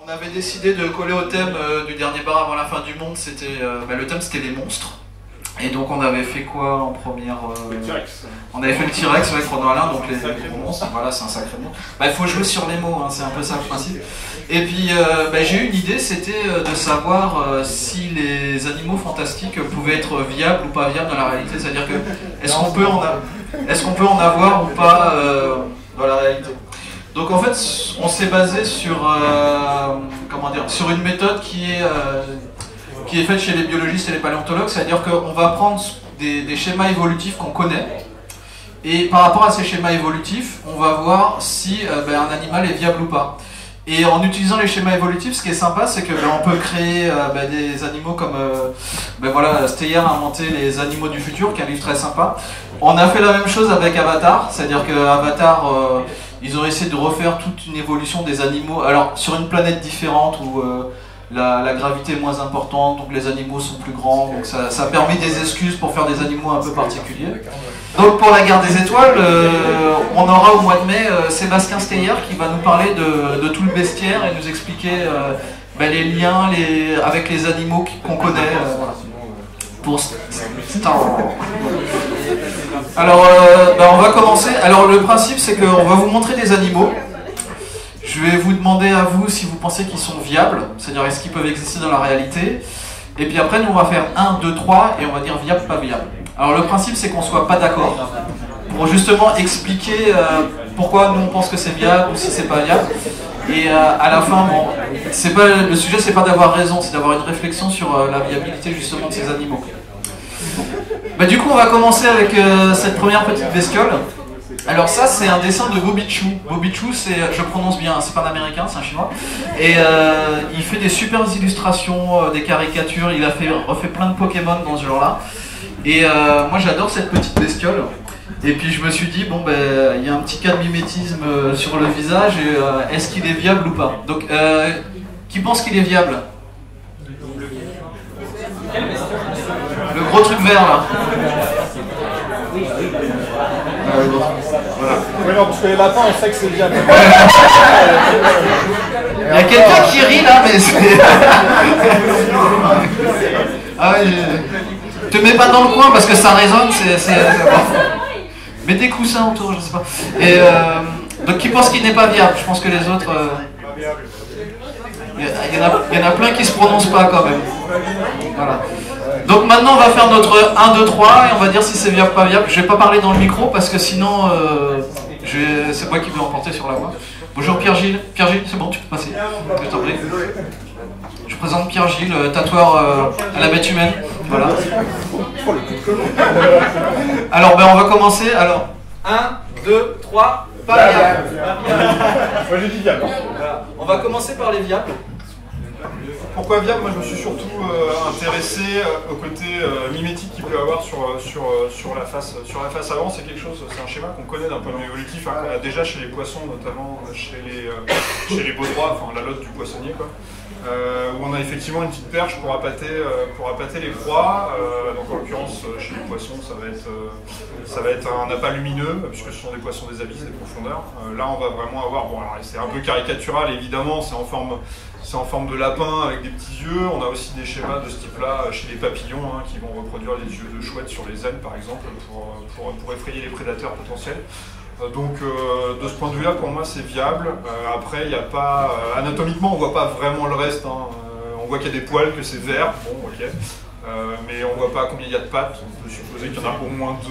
On avait décidé de coller au thème du dernier bar avant la fin du monde, c'était le thème c'était les monstres. Et donc on avait fait quoi en première Le T-Rex. On avait fait le T-Rex avec Renaud Alain, donc les gros monstres, voilà c'est un sacré mot. Il faut jouer sur les mots, hein, c'est un peu ça le principe. Et puis j'ai eu une idée, c'était de savoir si les animaux fantastiques pouvaient être viables ou pas viables dans la réalité, c'est-à-dire que est-ce qu'on peut en avoir ou pas dans la réalité. Donc en fait on s'est basé sur, sur une méthode qui est faite chez les biologistes et les paléontologues, c'est-à-dire qu'on va prendre des schémas évolutifs qu'on connaît, et par rapport à ces schémas évolutifs, on va voir si un animal est viable ou pas. Et en utilisant les schémas évolutifs, ce qui est sympa, c'est que on peut créer des animaux comme Steyer a inventé les animaux du futur, qui est un livre très sympa. On a fait la même chose avec Avatar, c'est-à-dire que Avatar, ils ont essayé de refaire toute une évolution des animaux, alors sur une planète différente où la gravité est moins importante, donc les animaux sont plus grands, donc ça permet des excuses pour faire des animaux un peu particuliers. Donc pour la guerre des étoiles, on aura au mois de mai Sébastien Steyer qui va nous parler de tout le bestiaire et nous expliquer les liens avec les animaux qu'on connaît pour Star Wars. Alors on va commencer. Alors le principe c'est qu'on va vous montrer des animaux. Je vais vous demander à vous si vous pensez qu'ils sont viables, c'est-à-dire est-ce qu'ils peuvent exister dans la réalité. Et puis après, nous on va faire 1, 2, 3 et on va dire viable, pas viable. Alors le principe c'est qu'on ne soit pas d'accord, pour justement expliquer pourquoi nous on pense que c'est viable ou si c'est pas viable. Et à la fin, le sujet c'est pas d'avoir raison, c'est d'avoir une réflexion sur la viabilité justement de ces animaux. Du coup on va commencer avec cette première petite bestiole. Alors ça c'est un dessin de Bobby Chou. Bobby Chou, je prononce bien, c'est pas un américain, c'est un chinois. Et il fait des super illustrations, des caricatures, il a refait plein de Pokémon dans ce genre-là. Et moi j'adore cette petite bestiole. Et puis je me suis dit, il y a un petit cas de mimétisme sur le visage, et est-ce qu'il est viable ou pas? Donc, qui pense qu'il est viable? Le gros truc vert là. Voilà. Oui, non, parce que les lapins, on sait que c'est bien. Il y a quelqu'un qui rit là, mais c'est. Ah oui, te mets pas dans le coin parce que ça résonne, c'est. Mets des coussins autour, je sais pas. Et donc, qui pense qu'il n'est pas viable? Je pense que les autres. Il y en a plein qui se prononcent pas quand même. Voilà. Donc maintenant on va faire notre 1, 2, 3 et on va dire si c'est viable ou pas viable. Je vais pas parler dans le micro parce que sinon c'est moi qui vais emporter sur la voix. Bonjour Pierre-Gilles. Pierre-Gilles, c'est bon, tu peux passer. Je t'en prie. Je présente Pierre-Gilles, tatoueur à la bête humaine. Voilà. Alors on va commencer. Alors 1, 2, 3, pas viable. Moi j'ai dit viable. Voilà. On va commencer par les viables. Pourquoi viable? Moi je me suis surtout intéressé au côté mimétique qu'il peut y avoir sur la face avant. C'est quelque chose, c'est un schéma qu'on connaît d'un point de vue évolutif, hein, qu'on a déjà chez les poissons, notamment chez les baudrois, enfin la lotte du poissonnier, quoi. Où on a effectivement une petite perche pour appâter les proies. Donc en l'occurrence chez les poissons ça va être un appât lumineux, puisque ce sont des poissons des abysses, des profondeurs. Là on va vraiment avoir, c'est un peu caricatural évidemment, c'est en forme de lapin avec des petits yeux. On a aussi des schémas de ce type-là chez les papillons, hein, qui vont reproduire les yeux de chouette sur les ailes par exemple, pour effrayer les prédateurs potentiels. Donc de ce point de vue là pour moi c'est viable. Après il n'y a pas, anatomiquement on voit pas vraiment le reste, hein. On voit qu'il y a des poils, que c'est vert, bon ok, mais on voit pas combien il y a de pattes. On peut supposer qu'il y en a au moins 2.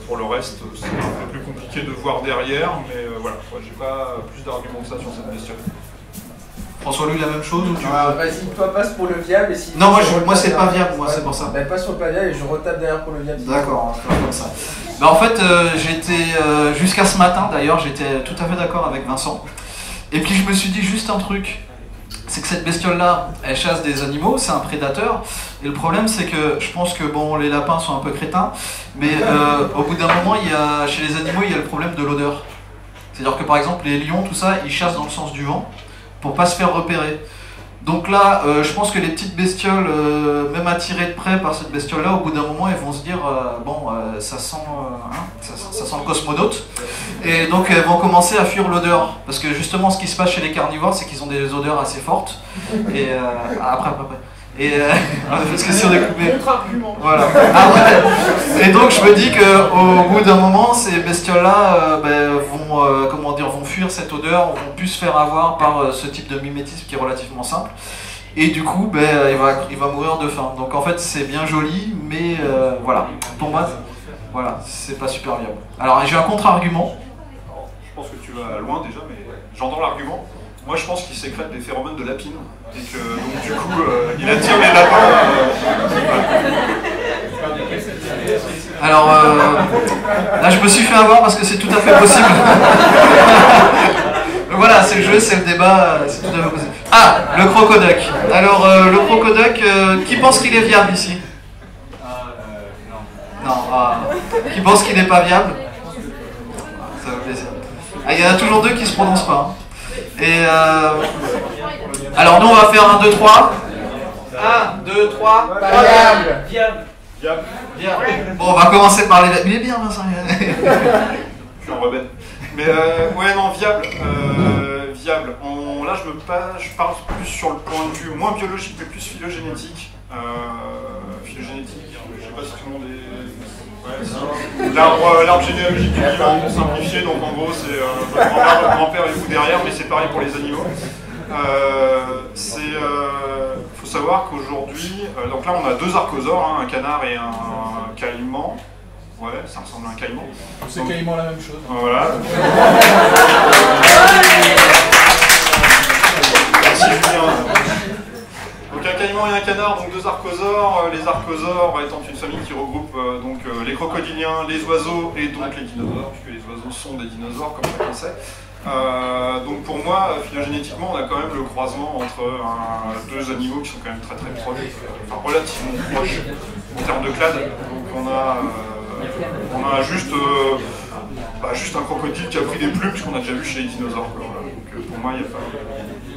Pour le reste c'est un peu plus compliqué de voir derrière, mais voilà, j'ai pas plus d'arguments que ça sur cette bestiole. François, lui, la même chose ou tu veux... Vas-y, toi passe pour le viable et si... Non, moi c'est pas viable, moi c'est pour ça. Passe sur le pas viable et je retape derrière pour le viable. D'accord, on va faire comme ça. En fait, j'étais, jusqu'à ce matin d'ailleurs, j'étais tout à fait d'accord avec Vincent. Et puis je me suis dit juste un truc, c'est que cette bestiole-là, elle chasse des animaux, c'est un prédateur. Et le problème, c'est que je pense que les lapins sont un peu crétins, mais au bout d'un moment, chez les animaux, il y a le problème de l'odeur. C'est-à-dire que par exemple, les lions, tout ça, ils chassent dans le sens du vent, pour pas se faire repérer. Donc là, je pense que les petites bestioles, même attirées de près par cette bestiole-là, au bout d'un moment, elles vont se dire bon, ça sent le cosmonaute. Et donc elles vont commencer à fuir l'odeur. Parce que justement, ce qui se passe chez les carnivores, c'est qu'ils ont des odeurs assez fortes. Et après. Et parce que si on est coupé. Voilà. Ah ouais. Et donc je me dis qu'au bout d'un moment, ces bestioles-là vont fuir cette odeur, vont plus se faire avoir par ce type de mimétisme qui est relativement simple. Et du coup, il va mourir de faim. Donc en fait, c'est bien joli, mais voilà. Pour moi, voilà, c'est pas super viable. Alors j'ai un contre-argument. Je pense que tu vas loin déjà, mais j'entends l'argument. Moi, je pense qu'il sécrète des phéromones de lapine et que donc, du coup, il attire les lapins. Alors, là, je me suis fait avoir parce que c'est tout à fait possible. Voilà, c'est le jeu, c'est le débat, c'est tout à fait possible. Ah, le crocoduck. Alors, le crocoduck, qui pense qu'il est viable ici? Non. Qui pense qu'il n'est pas viable? Ça me fait plaisir. Ah, il y en a toujours deux qui se prononcent pas. Hein. Et alors nous on va faire 1, 2, 3. 1, 2, 3. Viable. Bon, on va commencer par les... Il est bien Vincent. Je suis en rebelle. Mais ouais, non, viable. Viable. Là je parle plus sur le point de vue moins biologique mais plus phylogénétique. Phylogénétique, je sais pas si tout le monde est... Ouais, l'arbre généalogique du vivant simplifié, donc en gros c'est votre grand-père et vous derrière, mais c'est pareil pour les animaux. Faut savoir qu'aujourd'hui, donc là on a deux archosaures, hein, un canard et un caïman. Ouais, ça ressemble à un caïman. C'est quasiment la même chose. Voilà. Merci Julien. Donc un caïman et un canard, donc deux archosaures. Les archosaures étant une famille qui regroupe les crocodiliens, les oiseaux et donc les dinosaures, puisque les oiseaux sont des dinosaures comme chacun sait. Donc pour moi, phylogénétiquement, on a quand même le croisement entre deux animaux qui sont quand même très très proches, enfin relativement proches en termes de clade. Donc on a juste un crocodile qui a pris des plumes, puisqu'on a déjà vu chez les dinosaures. Voilà. Donc pour moi, il n'y a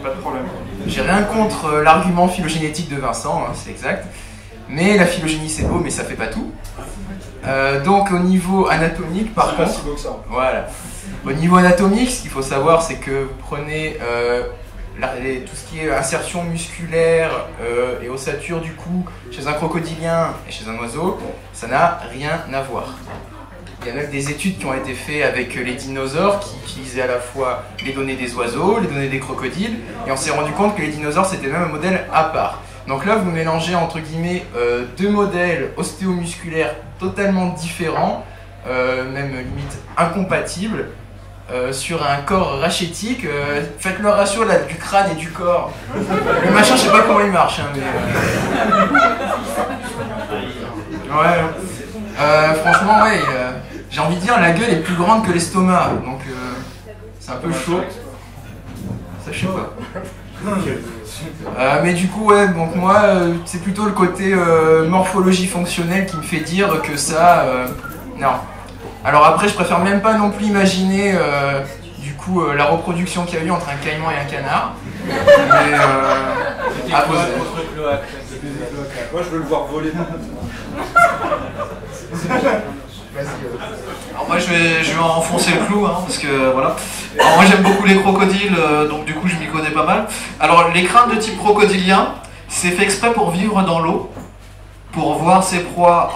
pas de problème. J'ai rien contre l'argument phylogénétique de Vincent, hein, c'est exact. Mais la phylogénie c'est beau, mais ça fait pas tout. Donc au niveau anatomique, par contre, voilà. Au niveau anatomique, ce qu'il faut savoir, c'est que vous prenez tout ce qui est insertion musculaire et ossature du cou chez un crocodilien et chez un oiseau, ça n'a rien à voir. Il y a même des études qui ont été faites avec les dinosaures qui utilisaient à la fois les données des oiseaux, les données des crocodiles, et on s'est rendu compte que les dinosaures c'était même un modèle à part. Donc là vous mélangez entre guillemets deux modèles ostéomusculaires totalement différents, même limite incompatibles, sur un corps rachétique. Faites le ratio là, du crâne et du corps. Le machin je sais pas comment il marche, hein, mais ouais. Franchement ouais. J'ai envie de dire, la gueule est plus grande que l'estomac, donc c'est un peu chaud. Ça, je sais pas. Mais du coup, ouais, donc moi, c'est plutôt le côté morphologie fonctionnelle qui me fait dire que ça, non. Alors après, je préfère même pas non plus imaginer, du coup, la reproduction qu'il y a eu entre un caïman et un canard. Mais, moi, je veux le voir voler. Alors moi je vais enfoncer le clou, hein, parce que voilà. Alors moi j'aime beaucoup les crocodiles, donc du coup je m'y connais pas mal. Alors les crânes de type crocodilien, c'est fait exprès pour vivre dans l'eau, pour voir ses proies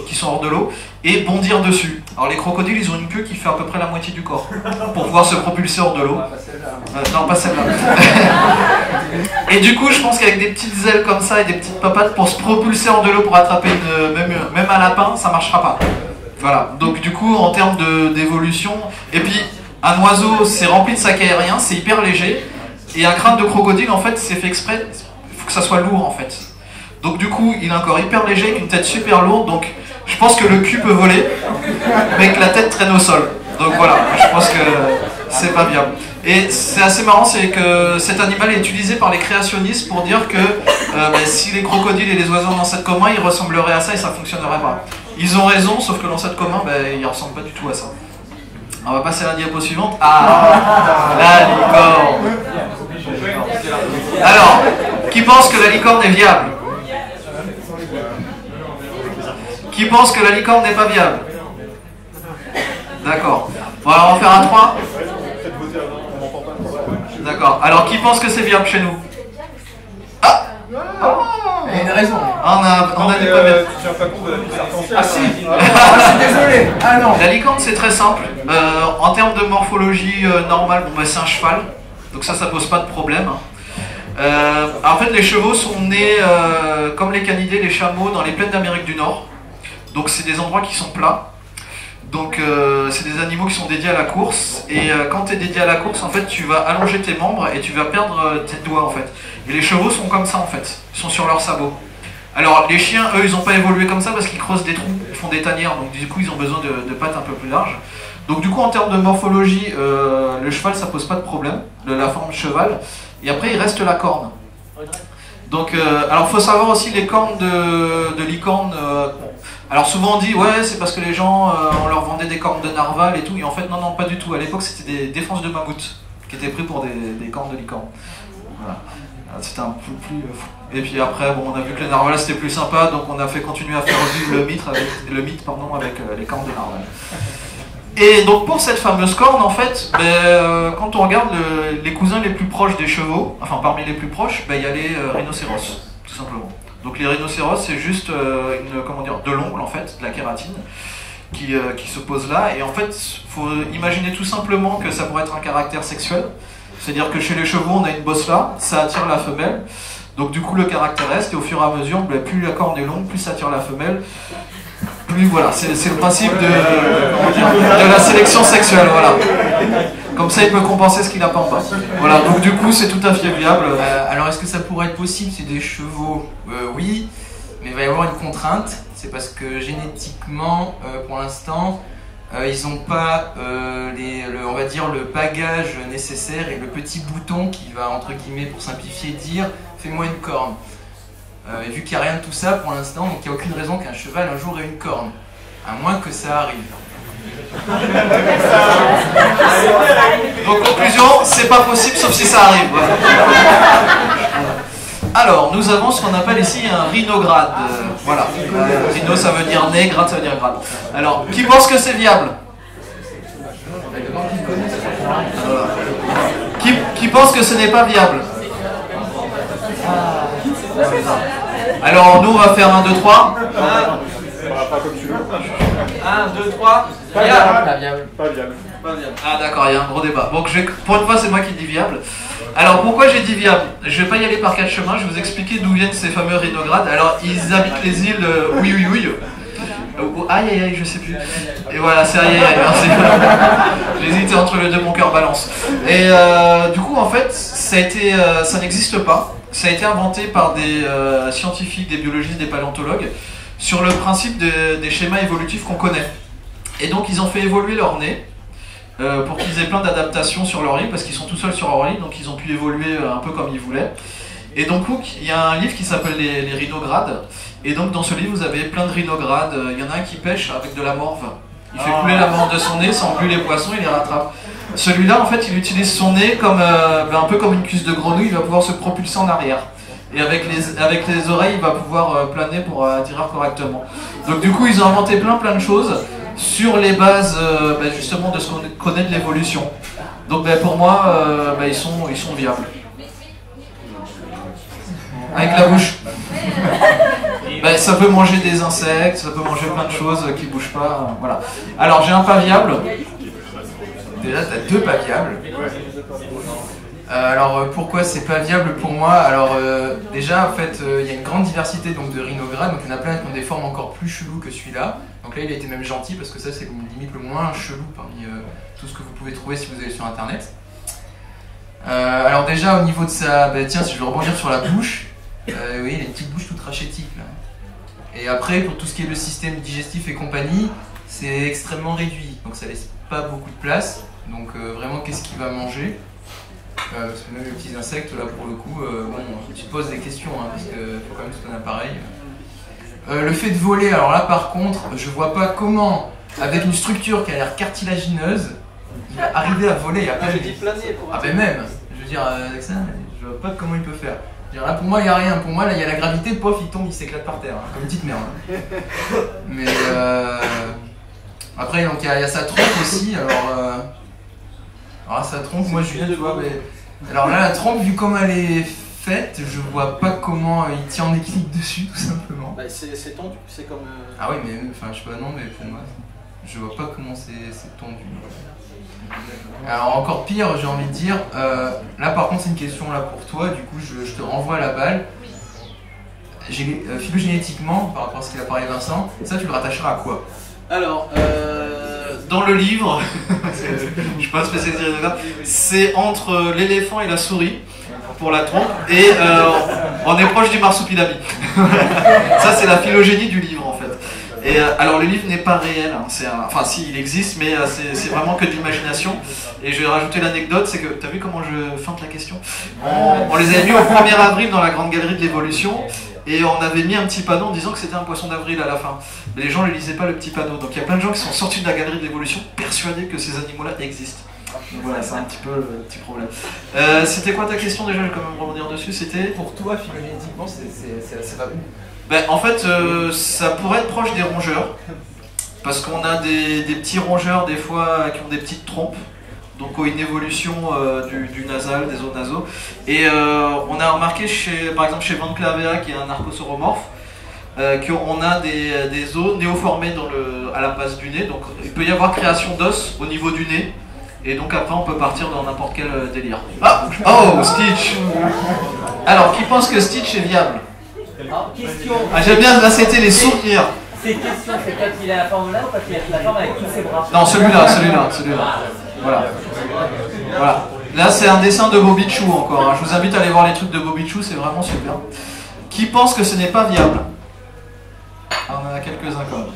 qui sont hors de l'eau, et bondir dessus. Alors les crocodiles ils ont une queue qui fait à peu près la moitié du corps, pour pouvoir se propulser hors de l'eau. Non, pas celle-là. Et du coup je pense qu'avec des petites ailes comme ça et des petites papates pour se propulser hors de l'eau pour attraper même un lapin, ça marchera pas. Voilà, donc du coup en termes d'évolution, et puis un oiseau c'est rempli de sac aérien, c'est hyper léger, et un crâne de crocodile en fait c'est fait exprès, il faut que ça soit lourd en fait. Donc du coup il a un corps hyper léger avec une tête super lourde, donc je pense que le cul peut voler, mais que la tête traîne au sol. Donc voilà, je pense que c'est pas bien. Et c'est assez marrant, c'est que cet animal est utilisé par les créationnistes pour dire que si les crocodiles et les oiseaux ont l'ancêtre commun, ils ressembleraient à ça et ça fonctionnerait pas. Ils ont raison, sauf que l'ancêtre commun, il ressemble pas du tout à ça. On va passer à la diapo suivante. Ah, la licorne. Alors, Qui pense que la licorne est viable? Qui pense que la licorne n'est pas viable? D'accord. Bon, alors on va faire un 3. D'accord. Alors qui pense que c'est viable chez nous? Ah, Il y a une raison. on a des problèmes. Tu tiens pas compte de la vie arc-en-ciel. Ah si. Je suis désolé. Ah non. La licorne c'est très simple. En termes de morphologie normale, bon, bah, c'est un cheval. Donc ça pose pas de problème. En fait les chevaux sont nés comme les canidés, les chameaux dans les plaines d'Amérique du Nord. Donc c'est des endroits qui sont plats. Donc c'est des animaux qui sont dédiés à la course. Et quand tu es dédié à la course, en fait tu vas allonger tes membres et tu vas perdre tes doigts en fait. Et les chevaux sont comme ça en fait, ils sont sur leurs sabots. Alors les chiens, eux, ils n'ont pas évolué comme ça parce qu'ils creusent des trous, ils font des tanières, donc du coup ils ont besoin de pattes un peu plus larges. Donc du coup en termes de morphologie, le cheval ça pose pas de problème, la forme cheval. Et après il reste la corne. Donc alors faut savoir aussi les cornes de licorne. Alors souvent on dit ouais c'est parce que les gens on leur vendait des cornes de narval et tout, et en fait non pas du tout. À l'époque c'était des défenses de mammouth qui étaient pris pour des cornes de licorne. Voilà. C'était un peu plus fou. Et puis après bon, on a vu que le narval c'était plus sympa, donc on a fait continuer à faire vivre le mythe avec les cornes de narval. Et donc pour cette fameuse corne en fait, quand on regarde les cousins les plus proches des chevaux, enfin parmi les plus proches, il y a les rhinocéros tout simplement. Donc les rhinocéros c'est juste de l'ongle en fait, de la kératine qui se pose là, et en fait faut imaginer tout simplement que ça pourrait être un caractère sexuel. C'est-à-dire que chez les chevaux, on a une bosse là, ça attire la femelle, donc du coup le caractère reste, et au fur et à mesure, plus la corne est longue, plus ça attire la femelle, plus voilà, c'est le principe de la sélection sexuelle, voilà. Comme ça il peut compenser ce qu'il n'a pas en bas. Voilà, donc du coup c'est tout à fait viable. Alors est-ce que ça pourrait être possible, c'est des chevaux? Oui, mais il va y avoir une contrainte, c'est parce que génétiquement, pour l'instant, ils n'ont pas on va dire le bagage nécessaire et le petit bouton qui va, entre guillemets, pour simplifier, dire fais-moi une corne. Et vu qu'il n'y a rien de tout ça pour l'instant, donc il n'y a aucune raison qu'un cheval un jour ait une corne, à moins que ça arrive. Donc conclusion, c'est pas possible sauf si ça arrive. Alors, nous avons ce qu'on appelle ici un rhinograde. Voilà. Rhino ça veut dire nez, grade ça veut dire grade. Alors, qui pense que c'est viable? Qui pense que ce n'est pas viable? Alors, nous on va faire 1, 2, 3. 1, 2, 3. Viable. Pas viable. Ah d'accord, il y a un gros débat. Donc pour une fois c'est moi qui dis viable. Alors pourquoi j'ai dit viable? Je vais pas y aller par 4 chemins, je vais vous expliquer d'où viennent ces fameux rhinogrades. Alors ils habitent les îles aïe, je sais plus. Et voilà, c'est aïe, merci. J'hésitais entre les deux, mon cœur balance. Et du coup en fait, ça n'existe pas. Ça a été inventé par des scientifiques, des biologistes, des paléontologues, sur le principe des schémas évolutifs qu'on connaît. Et donc ils ont fait évoluer leur nez pour qu'ils aient plein d'adaptations sur leur lit, parce qu'ils sont tout seuls sur leur lit, donc ils ont pu évoluer un peu comme ils voulaient. Et donc il y a un livre qui s'appelle les rhinogrades, et donc dans ce livre vous avez plein de rhinogrades. Il y en a un qui pêche avec de la morve, il fait couler la morve de son nez, ça engluit les poissons, il les rattrape. Celui-là en fait il utilise son nez comme, un peu comme une cuisse de grenouille, il va pouvoir se propulser en arrière. Et avec les oreilles il va pouvoir planer pour attirer correctement. Donc du coup ils ont inventé plein de choses sur les bases justement de ce qu'on connaît de l'évolution. Donc pour moi, ils sont viables. Avec la bouche. Ça peut manger des insectes, ça peut manger plein de choses qui bougent pas. Voilà. Alors j'ai un pas viable. Déjà tu as 2 pas viables. Alors pourquoi c'est pas viable pour moi? Alors déjà en fait il y a une grande diversité donc, de rhinogrades, donc il y en a plein qui ont des formes encore plus cheloues que celui-là. Donc là il a été même gentil parce que ça c'est limite le moins chelou parmi tout ce que vous pouvez trouver si vous allez sur internet. Alors déjà au niveau de sa... tiens, si je veux rebondir sur la bouche, oui il a une petite bouche toute rachétique là. Et après pour tout ce qui est le système digestif et compagnie, c'est extrêmement réduit, donc ça laisse pas beaucoup de place. Donc vraiment qu'est-ce qu'il va manger? Parce que même les petits insectes là pour le coup, tu te poses des questions parce qu'il faut quand même tout un appareil. Le fait de voler, alors là par contre, je vois pas comment, avec une structure qui a l'air cartilagineuse, il va arriver à voler. Après, Je dis planer pour même, je veux dire, avec ça, je vois vois pas comment il peut faire. Là, pour moi, il n'y a rien. Pour moi, là, il y a la gravité, pof, il tombe, il s'éclate par terre, hein, comme une petite merde. Mais après, donc il y a sa trompe aussi. Alors sa trompe, moi, Julien, tu vois, mais alors là, la trompe, vu comme elle est faite, je vois pas comment il tient en équilibre dessus, tout simplement. Bah, c'est tendu, c'est comme. Ah oui, mais enfin, je sais pas, non, mais pour moi, je vois pas comment c'est tendu. Alors encore pire, j'ai envie de dire, là par contre c'est une question là pour toi, du coup je te renvoie la balle. Phylogénétiquement, par rapport à ce qu'il a parlé Vincent, ça tu le rattacheras à quoi? Alors, dans le livre, je suis pas spécialisé là, c'est entre l'éléphant et la souris pour la trompe, et on est proche du marsupilami. Ça c'est la phylogénie du livre en fait. Et alors le livre n'est pas réel, hein, enfin si il existe, mais c'est vraiment que de l'imagination. Et je vais rajouter l'anecdote, c'est que, t'as vu comment je feinte la question? On les avait mis au 1er avril dans la grande galerie de l'évolution, et on avait mis un petit panneau en disant que c'était un poisson d'avril à la fin. Mais les gens ne lisaient pas le petit panneau, donc il y a plein de gens qui sont sortis de la galerie de l'évolution persuadés que ces animaux-là existent. Donc voilà, c'est un petit peu le petit problème. C'était quoi ta question déjà? Je vais quand même rebondir dessus. C'était Pour toi, phylogénétiquement, ça va où? Ben, en fait, ça pourrait être proche des rongeurs, parce qu'on a des petits rongeurs des fois qui ont des petites trompes, donc qui ont une évolution du nasal, des os nasaux. Et on a remarqué, par exemple chez Van Clavea, qui est un archosauromorphe, qu'on a des os néoformés à la base du nez, donc il peut y avoir création d'os au niveau du nez, et donc après on peut partir dans n'importe quel délire. Ah oh, Stitch! Alors, qui pense que Stitch est viable? Alors, question. Ah, j'aime bien, là c'était les sourires. Cette question, c'est quand il a la forme là ou quand il a la forme avec tous ses bras? Non, celui-là. Voilà. Là c'est un dessin de Bobichou encore, hein. Je vous invite à aller voir les trucs de Bobichou, c'est vraiment super. Qui pense que ce n'est pas viable? Ah, on en a quelques-uns quand même.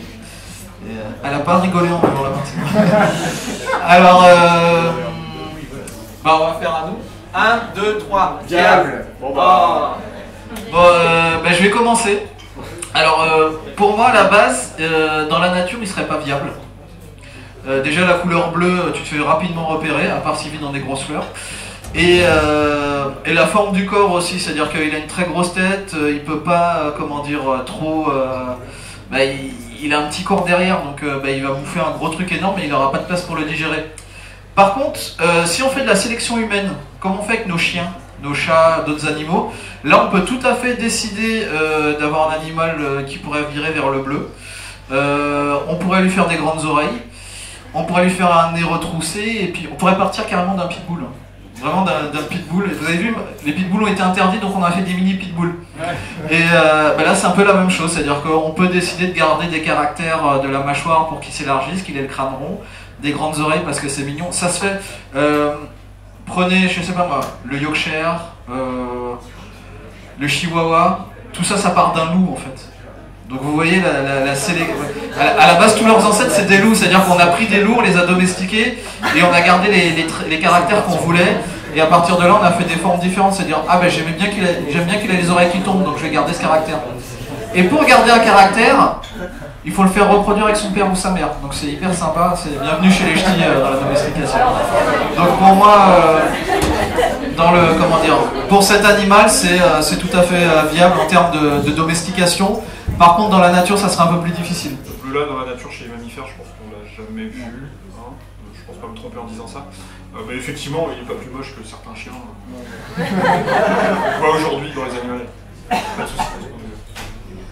Et, elle n'a pas rigolé en devant la partie. Alors, bah, on va faire à nous. 1, 2, 3. Viable. Bon, je vais commencer. Alors, pour moi, à la base, dans la nature, il serait pas viable. Déjà, la couleur bleue, tu te fais rapidement repérer, à part s'il vit dans des grosses fleurs. Et la forme du corps aussi, c'est-à-dire qu'il a une très grosse tête, il peut pas, trop... il a un petit corps derrière, donc il va bouffer un gros truc énorme et il n'aura pas de place pour le digérer. Par contre, si on fait de la sélection humaine, comme on fait avec nos chiens, nos chats, d'autres animaux, là on peut tout à fait décider d'avoir un animal qui pourrait virer vers le bleu. On pourrait lui faire des grandes oreilles, on pourrait lui faire un nez retroussé, et puis on pourrait partir carrément d'un pitbull. Vraiment d'un pitbull. Vous avez vu, les pitbulls ont été interdits, donc on a fait des mini pitbulls. Et là c'est un peu la même chose, c'est-à-dire qu'on peut décider de garder des caractères de la mâchoire pour qu'il s'élargisse, qu'il ait le crâne rond, des grandes oreilles parce que c'est mignon. Ça se fait. Prenez, je sais pas moi, le Yorkshire, le Chihuahua, tout ça, ça part d'un loup en fait. Donc vous voyez, à la base, tous leurs ancêtres c'est des loups, c'est-à-dire qu'on a pris des loups, on les a domestiqués et on a gardé les caractères qu'on voulait. Et à partir de là, on a fait des formes différentes, c'est-à-dire ah ben j'aime bien qu'il ait les oreilles qui tombent, donc je vais garder ce caractère. Et pour garder un caractère, il faut le faire reproduire avec son père ou sa mère. Donc c'est hyper sympa, c'est bienvenue chez les ch'tis dans la domestication. Donc pour moi, pour cet animal, c'est tout à fait viable en termes de domestication. Par contre, dans la nature, ça sera un peu plus difficile. Là, dans la nature, chez les mammifères, je pense qu'on l'a jamais vu. Hein. Je pense pas me tromper en disant ça. Mais effectivement, il n'est pas plus moche que certains chiens. On voit aujourd'hui dans les animaux. Pas de soucis.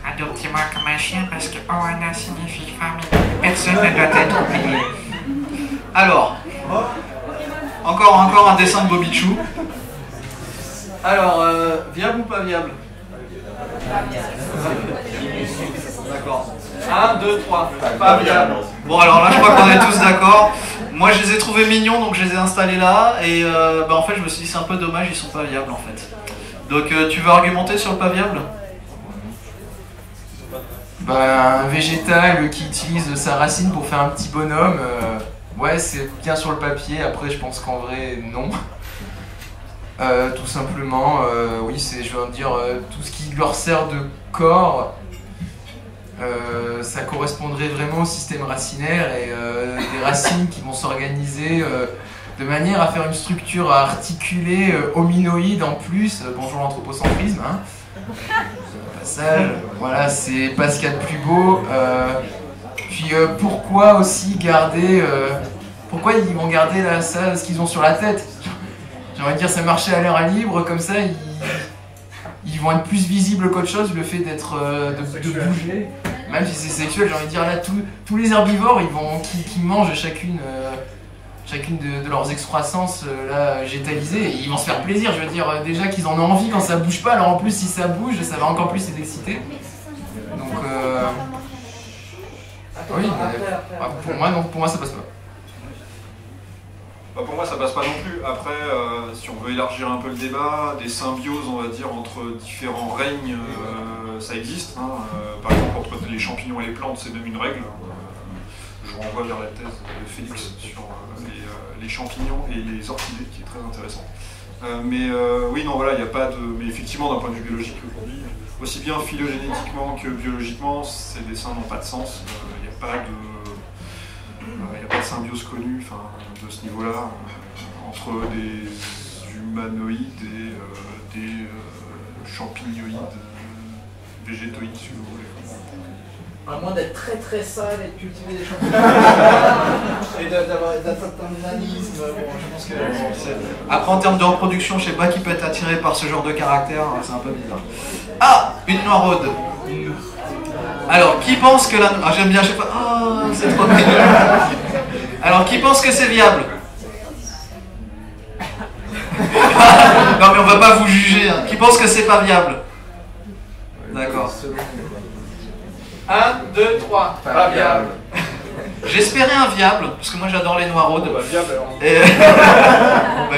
Adoptez-moi comme un chien parce que Oana signifie famille. Personne ne doit être oublié. Alors, encore un dessin de Bobichou. Alors, viable ou pas viable? D'accord. 1, 2, 3. Pas viable. Bon, alors là, je crois qu'on est tous d'accord. Moi, je les ai trouvés mignons, donc je les ai installés là. Et en fait, je me suis dit, c'est un peu dommage, ils sont pas viables en fait. Donc, tu veux argumenter sur le pas viable? Un végétal qui utilise sa racine pour faire un petit bonhomme, ouais, c'est bien sur le papier. Après, je pense qu'en vrai, non. Tout simplement, oui, je veux dire, tout ce qui leur sert de corps, ça correspondrait vraiment au système racinaire et des racines qui vont s'organiser de manière à faire une structure articulée, hominoïde en plus. Bonjour l'anthropocentrisme, hein. Passage, voilà, c'est pas ce qu'il y a de plus beau. Puis pourquoi aussi garder... pourquoi ils vont garder là, ça, ce qu'ils ont sur la tête? J'ai envie de dire, c'est marcher à l'air libre, comme ça, ils vont être plus visibles qu'autre chose, le fait d'être de bouger. Même si c'est sexuel, j'ai envie de dire, là, tous les herbivores, qui mangent chacune de leurs excroissances là, végétalisées, ils vont se faire plaisir, je veux dire, déjà qu'ils en ont envie quand ça bouge pas, alors en plus si ça bouge, ça va encore plus les exciter. Donc, oui, pour moi ça passe pas. Pour moi, ça passe pas non plus. Après, si on veut élargir un peu le débat, des symbioses, on va dire, entre différents règnes, ça existe. Hein. Par exemple, entre les champignons et les plantes, c'est même une règle. Je vous renvoie vers la thèse de Félix sur les champignons et les orchidées, qui est très intéressante. Oui, non, voilà, il n'y a pas de... Mais effectivement, d'un point de vue biologique aujourd'hui, aussi bien phylogénétiquement que biologiquement, ces dessins n'ont pas de sens. Il n'y a pas de symbiose connue de ce niveau-là entre des humanoïdes et des champignoïdes, végétoïdes, si vous voulez. À moins d'être très très sale et de cultiver des champignons et d'avoir un nanisme, je pense que... Après, en termes de reproduction, je sais pas qui peut être attiré par ce genre de caractère, c'est un peu bizarre. Ah, une noiraude. Alors, qui pense que la... Ah, j'aime bien, je sais pas... Ah, c'est trop mignon. Alors, qui pense que c'est viable? Non, mais on va pas vous juger. Hein. Qui pense que c'est pas viable? D'accord. 1, 2, 3. Pas viable. J'espérais un viable, parce que moi j'adore les noiraudes. Viable alors. Et...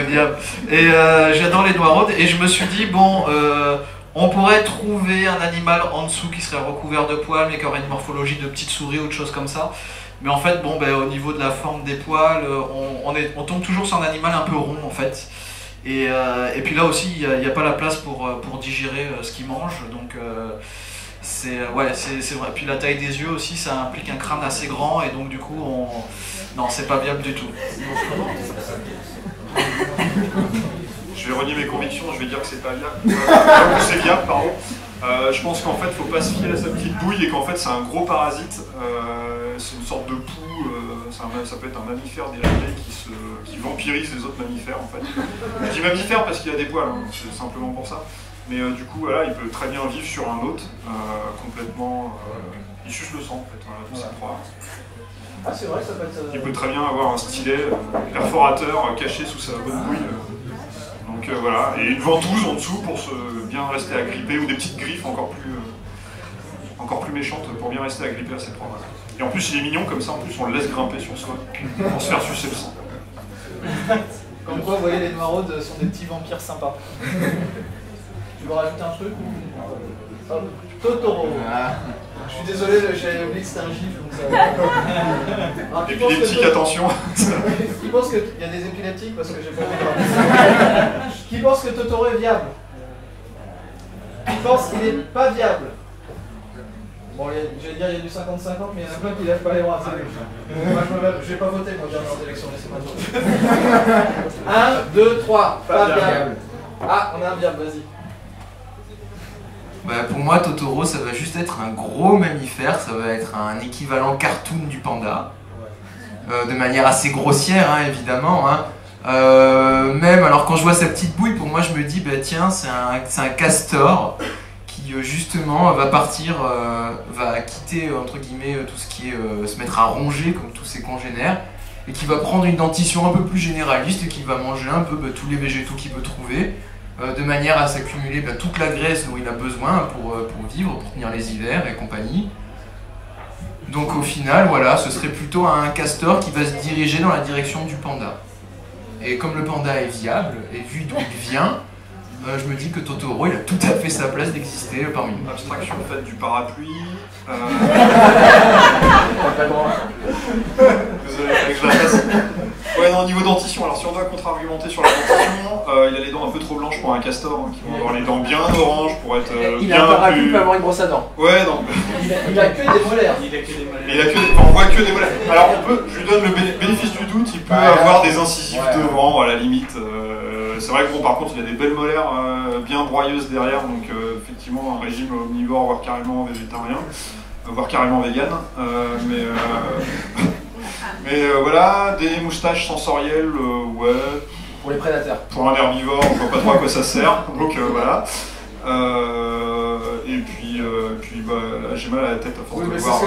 viable. Et j'adore les noiraudes, et je me suis dit, bon... on pourrait trouver un animal en dessous qui serait recouvert de poils, mais qui aurait une morphologie de petite souris ou de choses comme ça. Mais en fait, bon, au niveau de la forme des poils, on tombe toujours sur un animal un peu rond en fait. Et puis là aussi, il n'y a pas la place pour digérer ce qu'il mange. Donc c'est vrai. Puis la taille des yeux aussi, ça implique un crâne assez grand. Et donc du coup, non, c'est pas viable du tout. Je vais renier mes convictions, je vais dire que c'est pas viable. C'est viable, pardon. Je pense qu'en fait, il ne faut pas se fier à sa petite bouille et qu'en fait, c'est un gros parasite. C'est une sorte de poux. Ça peut être un mammifère dérivé qui vampirise les autres mammifères, en fait. Je dis mammifère parce qu'il y a des poils, hein, c'est simplement pour ça. Mais du coup, voilà, il peut très bien vivre sur un hôte, complètement... il suce le sang, en fait, voilà, de ses proies. Ah, c'est vrai, ça peut être... Il peut très bien avoir un stylet perforateur caché sous sa bonne bouille. Donc voilà, et une ventouse en dessous pour bien rester agrippé, ou des petites griffes encore plus méchantes pour bien rester agrippé à ses proies. Voilà. Et en plus il est mignon, comme ça en plus on le laisse grimper sur soi pour se faire sucer le sang. Comme quoi, vous voyez, les noiraudes sont des petits vampires sympas. Tu veux rajouter un truc ou... Totoro. Je suis désolé, j'avais oublié que c'était un gif. Donc ça... Alors, et puis l'épileptique, attention. Qui pense qu'il y a des épileptiques parce que j'ai pas compris. Qui pense que Totoro est viable? Qui pense qu'il n'est pas viable? Bon, j'allais dire il y a du 50-50, mais il y en a plein qui lèvent pas les bras. Moi je vais pas voter moi dernière élection, laissez-moi voter. 1, 2, 3, pas viable. Ah, on a un viable, vas-y. Pour moi, Totoro, ça va juste être un gros mammifère, ça va être un équivalent cartoon du panda, de manière assez grossière, hein, évidemment. Hein. Même, alors quand je vois sa petite bouille, pour moi, je me dis, tiens, c'est un castor qui, justement, va partir, va quitter, entre guillemets, tout ce qui est se mettre à ronger, comme tous ses congénères, et qui va prendre une dentition un peu plus généraliste, et qui va manger un peu tous les végétaux qu'il peut trouver, de manière à s'accumuler toute la graisse dont il a besoin pour vivre, pour tenir les hivers et compagnie. Donc au final, voilà, ce serait plutôt un castor qui va se diriger dans la direction du panda. Et comme le panda est viable, et vu d'où il vient, je me dis que Totoro, il a tout à fait sa place d'exister parmi nous. Abstraction faite du parapluie. Désolé, avec je la fasse. Ouais, non, au niveau dentition, alors si on doit contre-argumenter sur la dentition, il a les dents un peu trop blanches pour un castor, hein, qui vont avoir les dents bien oranges pour être il a un parapluie, il peut avoir une brosse à dents. Ouais, non. Il a que des molaires. On voit que des molaires. Alors je lui donne le bénéfice du doute, il peut avoir des incisives devant, à la limite. C'est vrai que bon, par contre, il a des belles molaires bien broyeuses derrière, donc effectivement un régime omnivore, voire carrément végétarien, voire carrément vegan. Mais voilà, des moustaches sensorielles, ouais. Pour les prédateurs. Pour un herbivore, on voit pas trop à quoi ça sert, donc voilà. Et puis là, j'ai mal à la tête à force de le voir.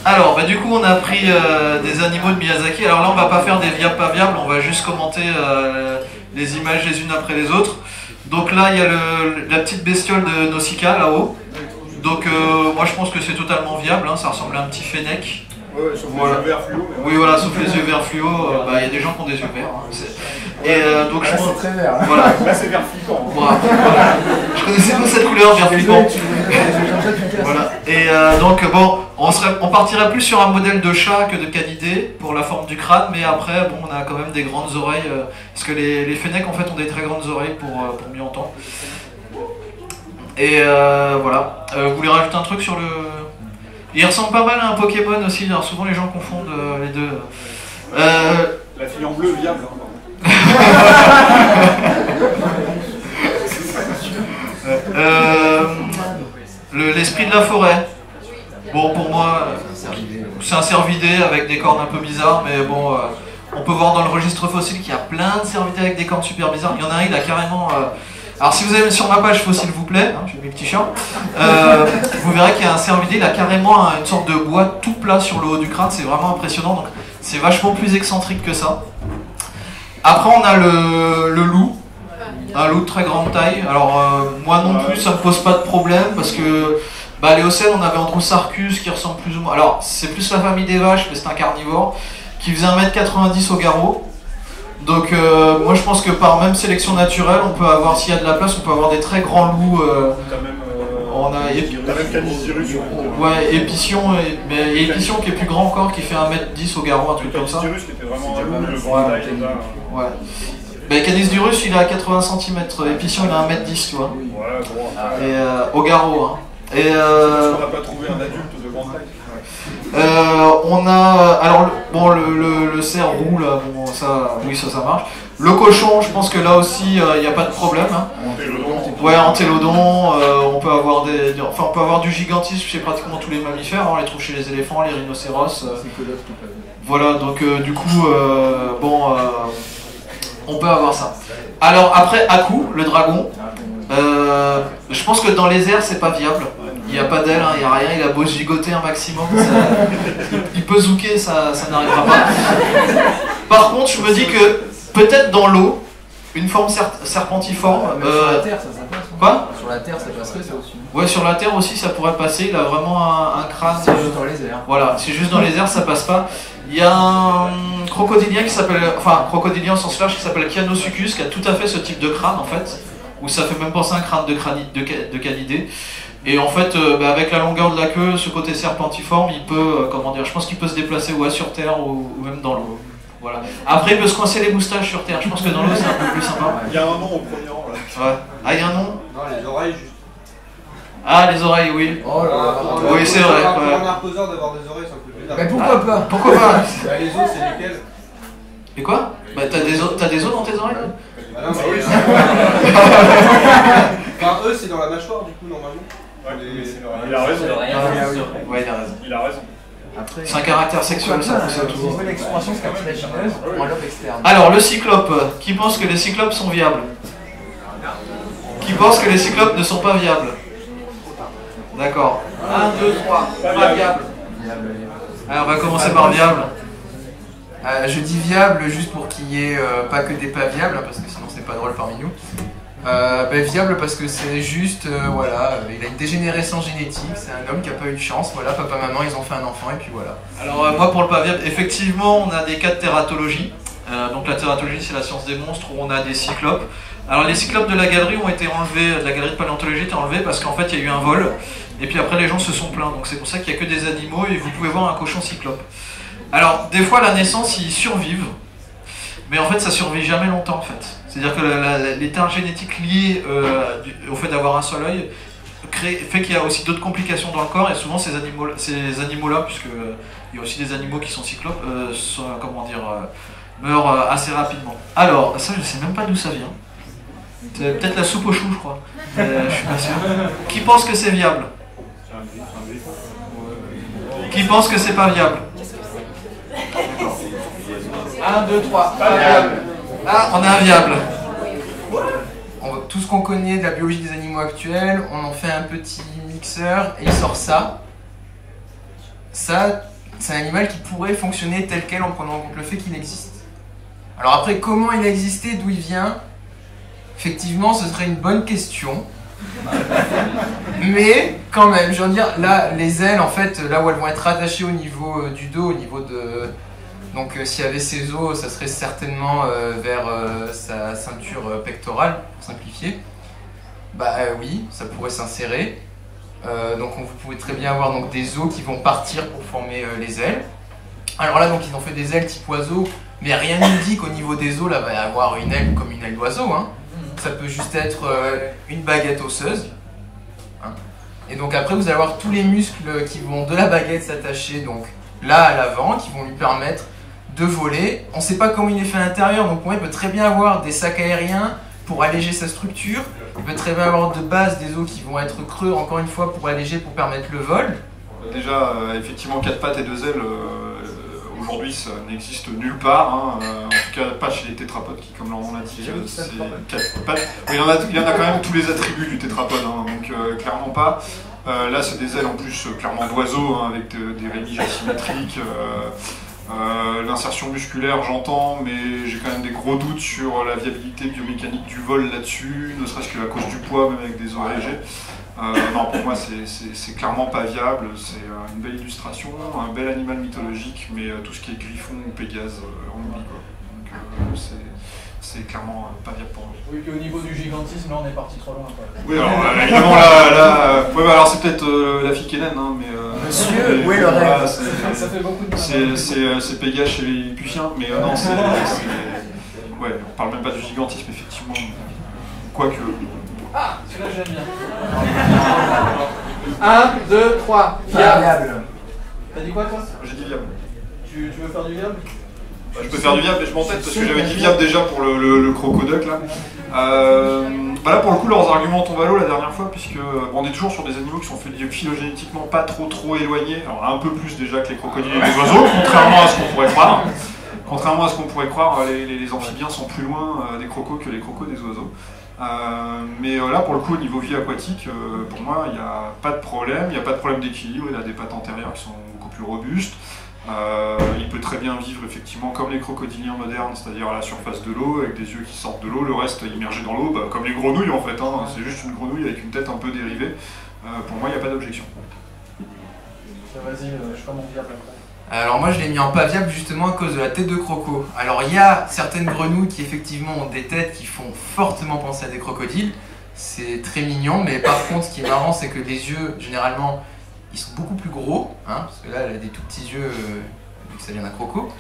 Alors, bah, du coup, on a pris des animaux de Miyazaki. Alors là, on va pas faire des viables pas viables, on va juste commenter les images les unes après les autres. Donc là, il y a la petite bestiole de Nausicaa là-haut. Donc moi, je pense que c'est totalement viable, hein, ça ressemble à un petit fennec. Ouais, sauf les yeux verts fluo. Oui, voilà, sauf les yeux verts fluo, il y a des gens qui ont des yeux verts. Hein, et donc là, c'est très vert. Voilà. Là, c'est vert flippant. Voilà. Je connaissais pas cette couleur, vert flippant. Voilà. Et donc, bon, on partirait plus sur un modèle de chat que de canidé pour la forme du crâne, mais après, bon, on a quand même des grandes oreilles, parce que les fennecs, en fait, ont des très grandes oreilles pour mieux entendre. Et voilà. Vous voulez rajouter un truc sur le... Il ressemble pas mal à un Pokémon aussi, alors souvent les gens confondent les deux. La fille en bleu viable. L'esprit de la forêt. Bon, pour moi, c'est un cervidé avec des cornes un peu bizarres, mais bon, on peut voir dans le registre fossile qu'il y a plein de cervidés avec des cornes super bizarres. Il y en a un, il a carrément... Alors si vous allez sur ma page fossile vous plaît, hein, j'ai mis le petit chat, vous verrez qu'il y a un cervidé, il a carrément une sorte de bois tout plat sur le haut du crâne, c'est vraiment impressionnant, donc c'est vachement plus excentrique que ça. Après on a le loup, un loup de très grande taille. Alors moi non plus ça me pose pas de problème parce que à l'Éocène on avait Androsarcus qui ressemble plus ou moins, alors c'est plus la famille des vaches mais c'est un carnivore, qui faisait 1m90 au garrot. Donc moi je pense que par même sélection naturelle, on peut avoir, s'il y a de la place, on peut avoir des très grands loups. T'as même Canisirus. Ouais, Épition, mais Épition qui est plus grand encore, qui fait 1m10 au garrot, un truc comme ça. Canisirus qui était vraiment un loup de grande taille. Ouais. Mais Canisirus il est à 80 cm, Épition il a 1m10 tu vois. Ouais, bon. Et au garrot. Hein. Et parce qu'on n'a pas trouvé un adulte de grande taille. On a alors bon le cerf roux là, bon ça oui ça marche. Le cochon, je pense que là aussi il n'y a pas de problème. Hein. Ouais, Entélodon, on peut avoir on peut avoir du gigantisme chez pratiquement tous les mammifères, hein, on les trouve chez les éléphants, les rhinocéros. Voilà, donc du coup on peut avoir ça. Alors après Aku, le dragon, je pense que dans les airs c'est pas viable. Il n'y a pas d'aile, il n'y a rien, il a beau gigoter un maximum, il peut zouker, ça n'arrivera pas. Par contre, je me dis que peut-être dans l'eau, une forme serpentiforme... sur la Terre, ça passe. Quoi ? Sur la Terre, ça passerait ça aussi. Ouais, sur la Terre aussi, ça pourrait passer, il a vraiment un crâne... C'est juste dans les airs. Voilà, c'est juste dans les airs, ça passe pas. Il y a un crocodilien qui s'appelle... Enfin, crocodilien au sens large qui s'appelle Cyanosuchus, qui a tout à fait ce type de crâne, en fait, où ça fait même penser à un crâne de canidé. Et en fait, avec la longueur de la queue, ce côté serpentiforme, il peut, je pense qu'il peut se déplacer sur Terre ou même dans l'eau. Voilà. Après, il peut se coincer les moustaches sur Terre. Je pense que dans l'eau, c'est un peu plus sympa. Il y a un nom au premier rang là. Ouais. Ah, il y a un nom ? Non, les oreilles juste. Ah, les oreilles, oui. Oh là là. Oui, c'est vrai. Pour un archosaure d'avoir des oreilles, c'est un peu plus tard. Mais pourquoi pas ? Pourquoi pas ? Les os, c'est lesquels ? Et quoi ? T'as des os dans tes oreilles ? Ah non, mais enfin, eux, c'est dans la mâchoire, du coup, normalement. Il a raison. Ouais, il a raison. Il a raison. C'est un caractère sexuel, ça pousse C'est toujours. une nouvelle expansion cartilagineuse pour un lobe externe. Alors, le cyclope. Qui pense que les cyclopes sont viables ? Qui pense que les cyclopes ne sont pas viables ? D'accord. 1, 2, 3. Pas viable. Alors, on va commencer par viable. Je dis viable juste pour qu'il n'y ait pas que des pas viables, hein, parce que sinon c'est pas drôle parmi nous. Viable parce que c'est juste, il a une dégénérescence génétique, c'est un homme qui n'a pas eu de chance, voilà, papa, maman, ils ont fait un enfant et puis voilà. Alors moi pour le pas viable, effectivement on a des cas de tératologie. Donc la tératologie c'est la science des monstres où on a des cyclopes. Alors les cyclopes de la galerie ont été enlevés, de la galerie de paléontologie été enlevés parce qu'en fait il y a eu un vol et puis après les gens se sont plaints. Donc c'est pour ça qu'il n'y a que des animaux et vous pouvez voir un cochon cyclope. Alors, des fois, à la naissance, ils survivent, mais en fait, ça survit jamais longtemps, en fait. C'est-à-dire que l'état génétique lié au fait d'avoir un seul œil fait qu'il y a aussi d'autres complications dans le corps, et souvent ces animaux-là, puisqu'il y a aussi des animaux qui sont cyclopes, meurent assez rapidement. Alors, ça, je sais même pas d'où ça vient. C'est peut-être la soupe aux choux, je crois. Je suis pas sûr. Qui pense que c'est viable? Qui pense que c'est pas viable? 1, 2, 3, pas viable. Ah, on a un viable. Tout ce qu'on connaît de la biologie des animaux actuels, on en fait un petit mixeur et il sort ça. Ça, c'est un animal qui pourrait fonctionner tel quel en prenant en compte le fait qu'il existe. Alors après, comment il a existé, d'où il vient, effectivement, ce serait une bonne question. Mais quand même, je veux dire, là, les ailes, en fait, là où elles vont être attachées au niveau du dos, au niveau de... Donc s'il y avait ses os, ça serait certainement vers sa ceinture pectorale, pour simplifier. Bah oui, ça pourrait s'insérer. Donc vous pouvez très bien avoir donc, des os qui vont partir pour former les ailes. Alors là, donc ils ont fait des ailes type oiseau, mais rien ne dit qu'au niveau des os, là, va y avoir une aile comme une aile d'oiseau. Hein. Ça peut juste être une baguette osseuse. Hein. Et donc après, vous allez avoir tous les muscles qui vont de la baguette s'attacher donc là à l'avant, qui vont lui permettre de voler. On ne sait pas comment il est fait à l'intérieur, donc pour moi, il peut très bien avoir des sacs aériens pour alléger sa structure. Il peut très bien avoir de base des os qui vont être creux, encore une fois, pour alléger, pour permettre le vol. Déjà, effectivement, 4 pattes et 2 ailes, aujourd'hui, ça n'existe nulle part. Hein. En tout cas, pas chez les tétrapodes, qui, comme on l'a dit, c'est 4 pattes. Oui, il y en a quand même tous les attributs du tétrapode, hein, donc clairement pas. Là, c'est des ailes en plus clairement d'oiseaux, hein, avec des rémiges asymétriques. L'insertion musculaire, j'entends, mais j'ai quand même des gros doutes sur la viabilité biomécanique du vol là-dessus, ne serait-ce que à cause du poids, même avec des os allégés. Non, pour moi, c'est clairement pas viable. C'est une belle illustration, un bel animal mythologique, mais tout ce qui est Griffon ou Pégase, on oublie quoi. Donc c'est clairement pas viable pour moi. Oui, puis au niveau du gigantisme, là, on est parti trop loin. Quoi. Oui, alors évidemment, là ouais, bah, alors c'est peut-être la fille Kennen, hein, mais... Monsieur, où est le rêve? Ça fait beaucoup de mal. C'est Pégase chez les Pufiens, mais non, c'est... Ouais, on parle même pas du gigantisme, effectivement. Quoique... Ah, celui-là j'aime bien. 1, 2, 3. Viable. T'as dit quoi toi? J'ai dit viable. Tu veux faire du viable? Bah, je peux faire du viable, mais je m'entête parce que j'avais dit viable déjà pour le crocoduck là. Bah là pour le coup leurs arguments tombent à l'eau la dernière fois, puisque on est toujours sur des animaux qui sont phylogénétiquement pas trop éloignés, alors un peu plus déjà que les crocodiles et les oiseaux, contrairement à ce qu'on pourrait croire. Contrairement à ce qu'on pourrait croire, les amphibiens sont plus loin des crocos que les crocos des oiseaux. Mais là pour le coup au niveau vie aquatique, pour moi il n'y a pas de problème, il n'y a pas de problème d'équilibre, il a des pattes antérieures qui sont beaucoup plus robustes. Il peut très bien vivre effectivement comme les crocodiliens modernes, c'est-à-dire à la surface de l'eau, avec des yeux qui sortent de l'eau, le reste immergé dans l'eau, bah, comme les grenouilles en fait, hein, c'est juste une grenouille avec une tête un peu dérivée. Pour moi il n'y a pas d'objection. Vas-y, je commence viable après. Alors moi je l'ai mis en pas viable justement à cause de la tête de croco. Alors il y a certaines grenouilles qui effectivement ont des têtes qui font fortement penser à des crocodiles. C'est très mignon, mais par contre ce qui est marrant c'est que les yeux généralement ils sont beaucoup plus gros, hein, parce que là elle a des tout petits yeux vu que ça vient d'un croco.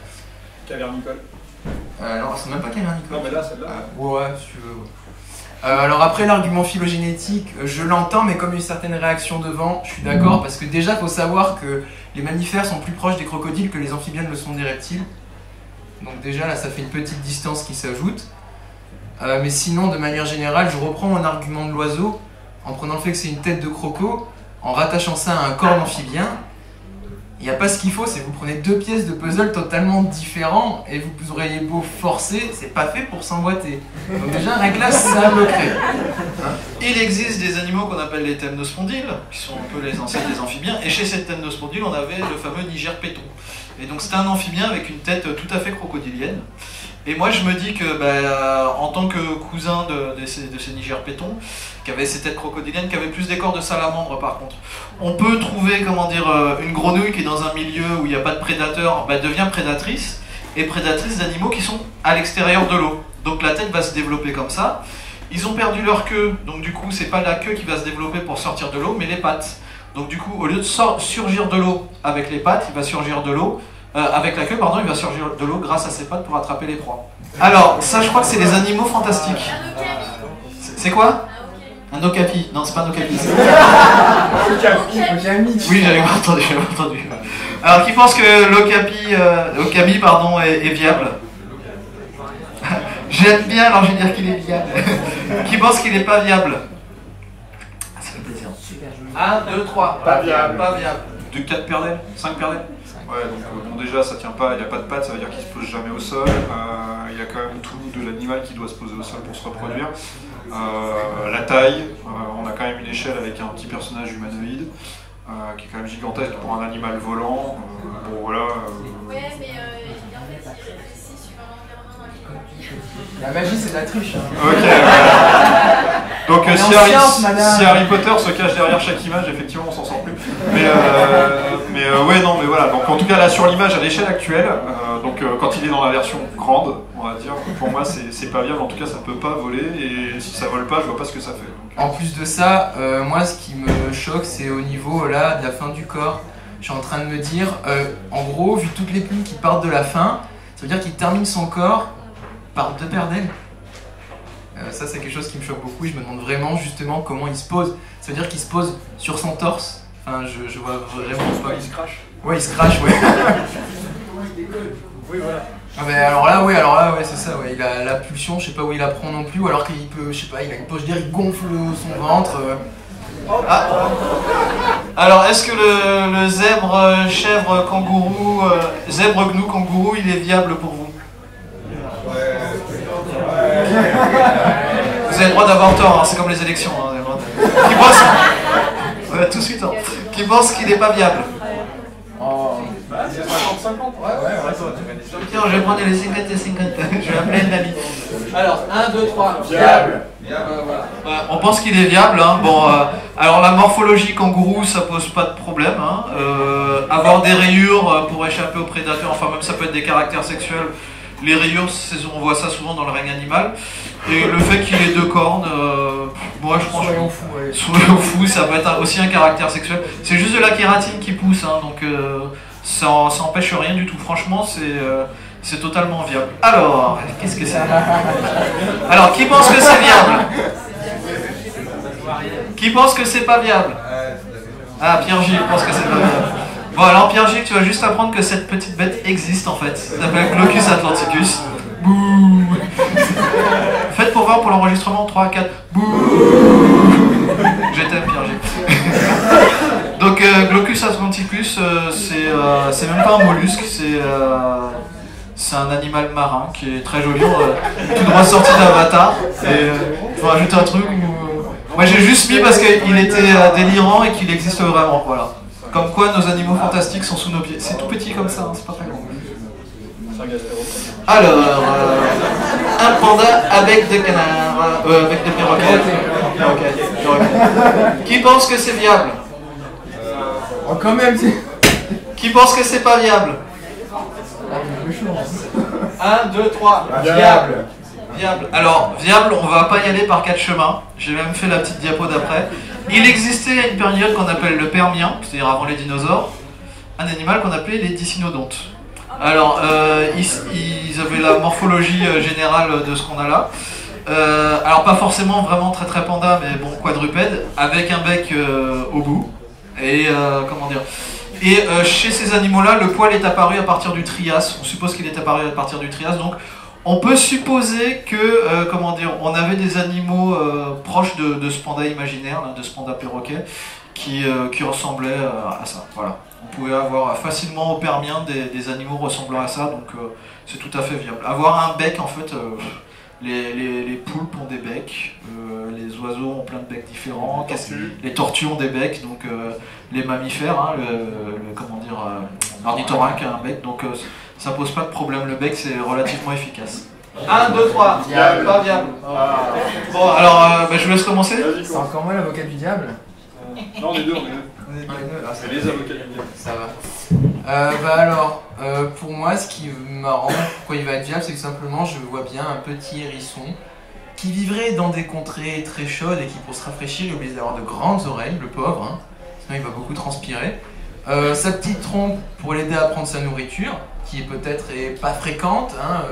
Cavernicole. Non, c'est même pas cavernicole. Non mais là celle-là. Ouais, si tu veux. Ouais. Alors après l'argument phylogénétique, je l'entends, mais comme une certaine réaction devant, je suis d'accord, parce que déjà il faut savoir que les mammifères sont plus proches des crocodiles que les amphibiens ne le sont des reptiles. Donc déjà là ça fait une petite distance qui s'ajoute. Mais sinon de manière générale, je reprends mon argument de l'oiseau, en prenant le fait que c'est une tête de croco, en rattachant ça à un corps d'amphibien. Il n'y a pas ce qu'il faut, c'est que vous prenez deux pièces de puzzle totalement différents et vous auriez beau forcer, c'est pas fait pour s'emboîter. Donc déjà, rien que là, ça bloquerait. Il existe des animaux qu'on appelle les temnospondyles, qui sont un peu les ancêtres des amphibiens, et chez ces temnospondyles, on avait le fameux nigerpéton. Et donc c'était un amphibien avec une tête tout à fait crocodilienne. Et moi je me dis que en tant que cousin de ces nigerpétons, qui avaient ces têtes crocodiliennes, qui avaient plus des corps de salamandre par contre, on peut trouver, comment dire, une grenouille qui est dans un milieu où il n'y a pas de prédateur, devient prédatrice, et prédatrice d'animaux qui sont à l'extérieur de l'eau. Donc la tête va se développer comme ça. Ils ont perdu leur queue, donc du coup c'est pas la queue qui va se développer pour sortir de l'eau, mais les pattes. Donc du coup, au lieu de surgir de l'eau avec les pattes, il va surgir de l'eau Avec la queue, pardon, il va surgir de l'eau grâce à ses pattes pour attraper les proies. Alors, ça, je crois que c'est les animaux fantastiques. C'est quoi? Un okapi. Non, c'est pas un okapi. Oui, j'avais entendu. Alors, qui pense que l'okami, pardon, est viable? J'aime bien, alors je vais dire qu'il est viable. Qui pense qu'il n'est pas viable? Ça fait plaisir. 1, 2, 3. Pas viable. Pas viable. De 4 paires d'ailes, 5 paires d'ailes. Ouais, donc bon, déjà ça tient pas, il n'y a pas de pattes, ça veut dire qu'il se pose jamais au sol. Il y a quand même tout de l'animal qui doit se poser au sol pour se reproduire. La taille, on a quand même une échelle avec un petit personnage humanoïde qui est quand même gigantesque pour un animal volant. Bon voilà. Ouais, mais en fait, il réfléchit sur l'environnement dans les copies. La magie, c'est de la triche. Ok. Donc si Harry Potter se cache derrière chaque image, effectivement, on s'en sort plus. Ouais, non, mais voilà. Donc en tout cas là sur l'image à l'échelle actuelle, quand il est dans la version grande, on va dire, pour moi c'est pas viable. En tout cas, ça peut pas voler et si ça vole pas, je vois pas ce que ça fait. Donc, En plus de ça, moi ce qui me choque, c'est au niveau là de la fin du corps. Je suis en train de me dire, en gros, vu toutes les plumes qui partent de la fin, ça veut dire qu'il termine son corps par 2 paires d'ailes. Ça c'est quelque chose qui me choque beaucoup et je me demande vraiment justement comment il se pose. Ça veut dire qu'il se pose sur son torse. Enfin, je vois vraiment pas. il se crache. Ouais, il se crache, ouais. Oui, voilà. Ah bah alors là, ouais, c'est ça, ouais. Il a la pulsion, je sais pas où il la prend non plus, ou alors qu'il peut, je sais pas, il a une poche d'air, il gonfle son ventre. Ah. Alors, est-ce que le zèbre, chèvre, kangourou, zèbre, gnou, kangourou, il est viable pour vous? Vous avez le droit d'avoir tort, hein, c'est comme les élections. Hein, qui pense... tout de suite, hein. Qui pense qu'il n'est pas viable? C'est 50-50. Tiens, je vais prendre les 50 et 50. Je vais appeler une amie. Alors, 1, 2, 3. Viable. On pense qu'il est viable. Hein. Bon, alors la morphologie kangourou, ça pose pas de problème. Hein. Avoir des rayures pour échapper aux prédateurs, enfin même ça peut être des caractères sexuels. Les rayures, on voit ça souvent dans le règne animal. Et le fait qu'il ait 2 cornes, moi je pense que soyons fous, ça peut être aussi un caractère sexuel. C'est juste de la kératine qui pousse, hein, donc ça empêche rien du tout. Franchement, c'est totalement viable. Alors, qu'est-ce que c'est? Alors, qui pense que c'est viable? Qui pense que c'est pas viable? Ah, Pierre-Gilles pense que c'est pas viable. Bon, alors Pierre-Gilles, tu vas juste apprendre que cette petite bête existe en fait. Ça s'appelle Glaucus atlanticus. Bouh. Faites pour voir pour l'enregistrement 3 à 4. Bouh. Je t'aime Pierre-Gilles. Donc Glaucus atlanticus, c'est même pas un mollusque, c'est un animal marin qui est très joli, tout droit sorti d'Avatar. Et je vais rajouter un truc où... Moi j'ai juste mis parce qu'il était délirant et qu'il existe vraiment, voilà. Comme quoi nos animaux fantastiques sont sous nos pieds. C'est tout petit comme ça, hein, c'est pas très grand. Alors, un panda avec des canards, avec des perroquets. Qui pense que c'est viable? Oh, quand même, c'est... Qui pense que c'est pas viable? 1, 2, 3. Viable. Viable. Alors, viable, on va pas y aller par 4 chemins. J'ai même fait la petite diapo d'après. Il existait à une période qu'on appelle le Permien, c'est-à-dire avant les dinosaures, un animal qu'on appelait les dicynodontes. Alors, ils avaient la morphologie générale de ce qu'on a là. Alors, pas forcément vraiment très panda, mais bon, quadrupède, avec un bec au bout. Et, comment dire... Et chez ces animaux-là, le poil est apparu à partir du Trias. On suppose qu'il est apparu à partir du Trias, donc on peut supposer que, comment dire, on avait des animaux proches de ce panda imaginaire, là, de ce panda perroquet, qui ressemblaient à ça. Voilà. On pouvait avoir facilement au Permien des animaux ressemblant à ça, donc c'est tout à fait viable. Avoir un bec, en fait, les poulpes ont des becs, les oiseaux ont plein de becs différents, les tortues ont des becs, donc les mammifères, hein, comment dire, l'ornithorynque a un bec, donc ça pose pas de problème, le bec c'est relativement efficace. 1, 2, 3, viable, pas viable. Bon, alors je vous laisse commencer. C'est encore moi l'avocat du diable? Non, on est deux. C'est les avocats du diable. Ça va. Bah alors, pour moi, ce qui me rend pourquoi il va être viable, c'est que simplement je vois bien un petit hérisson qui vivrait dans des contrées très chaudes et qui, pour se rafraîchir, est obligé d'avoir de grandes oreilles, le pauvre, hein, sinon il va beaucoup transpirer. Sa petite trompe pour l'aider à prendre sa nourriture, qui est peut-être pas fréquente. Hein,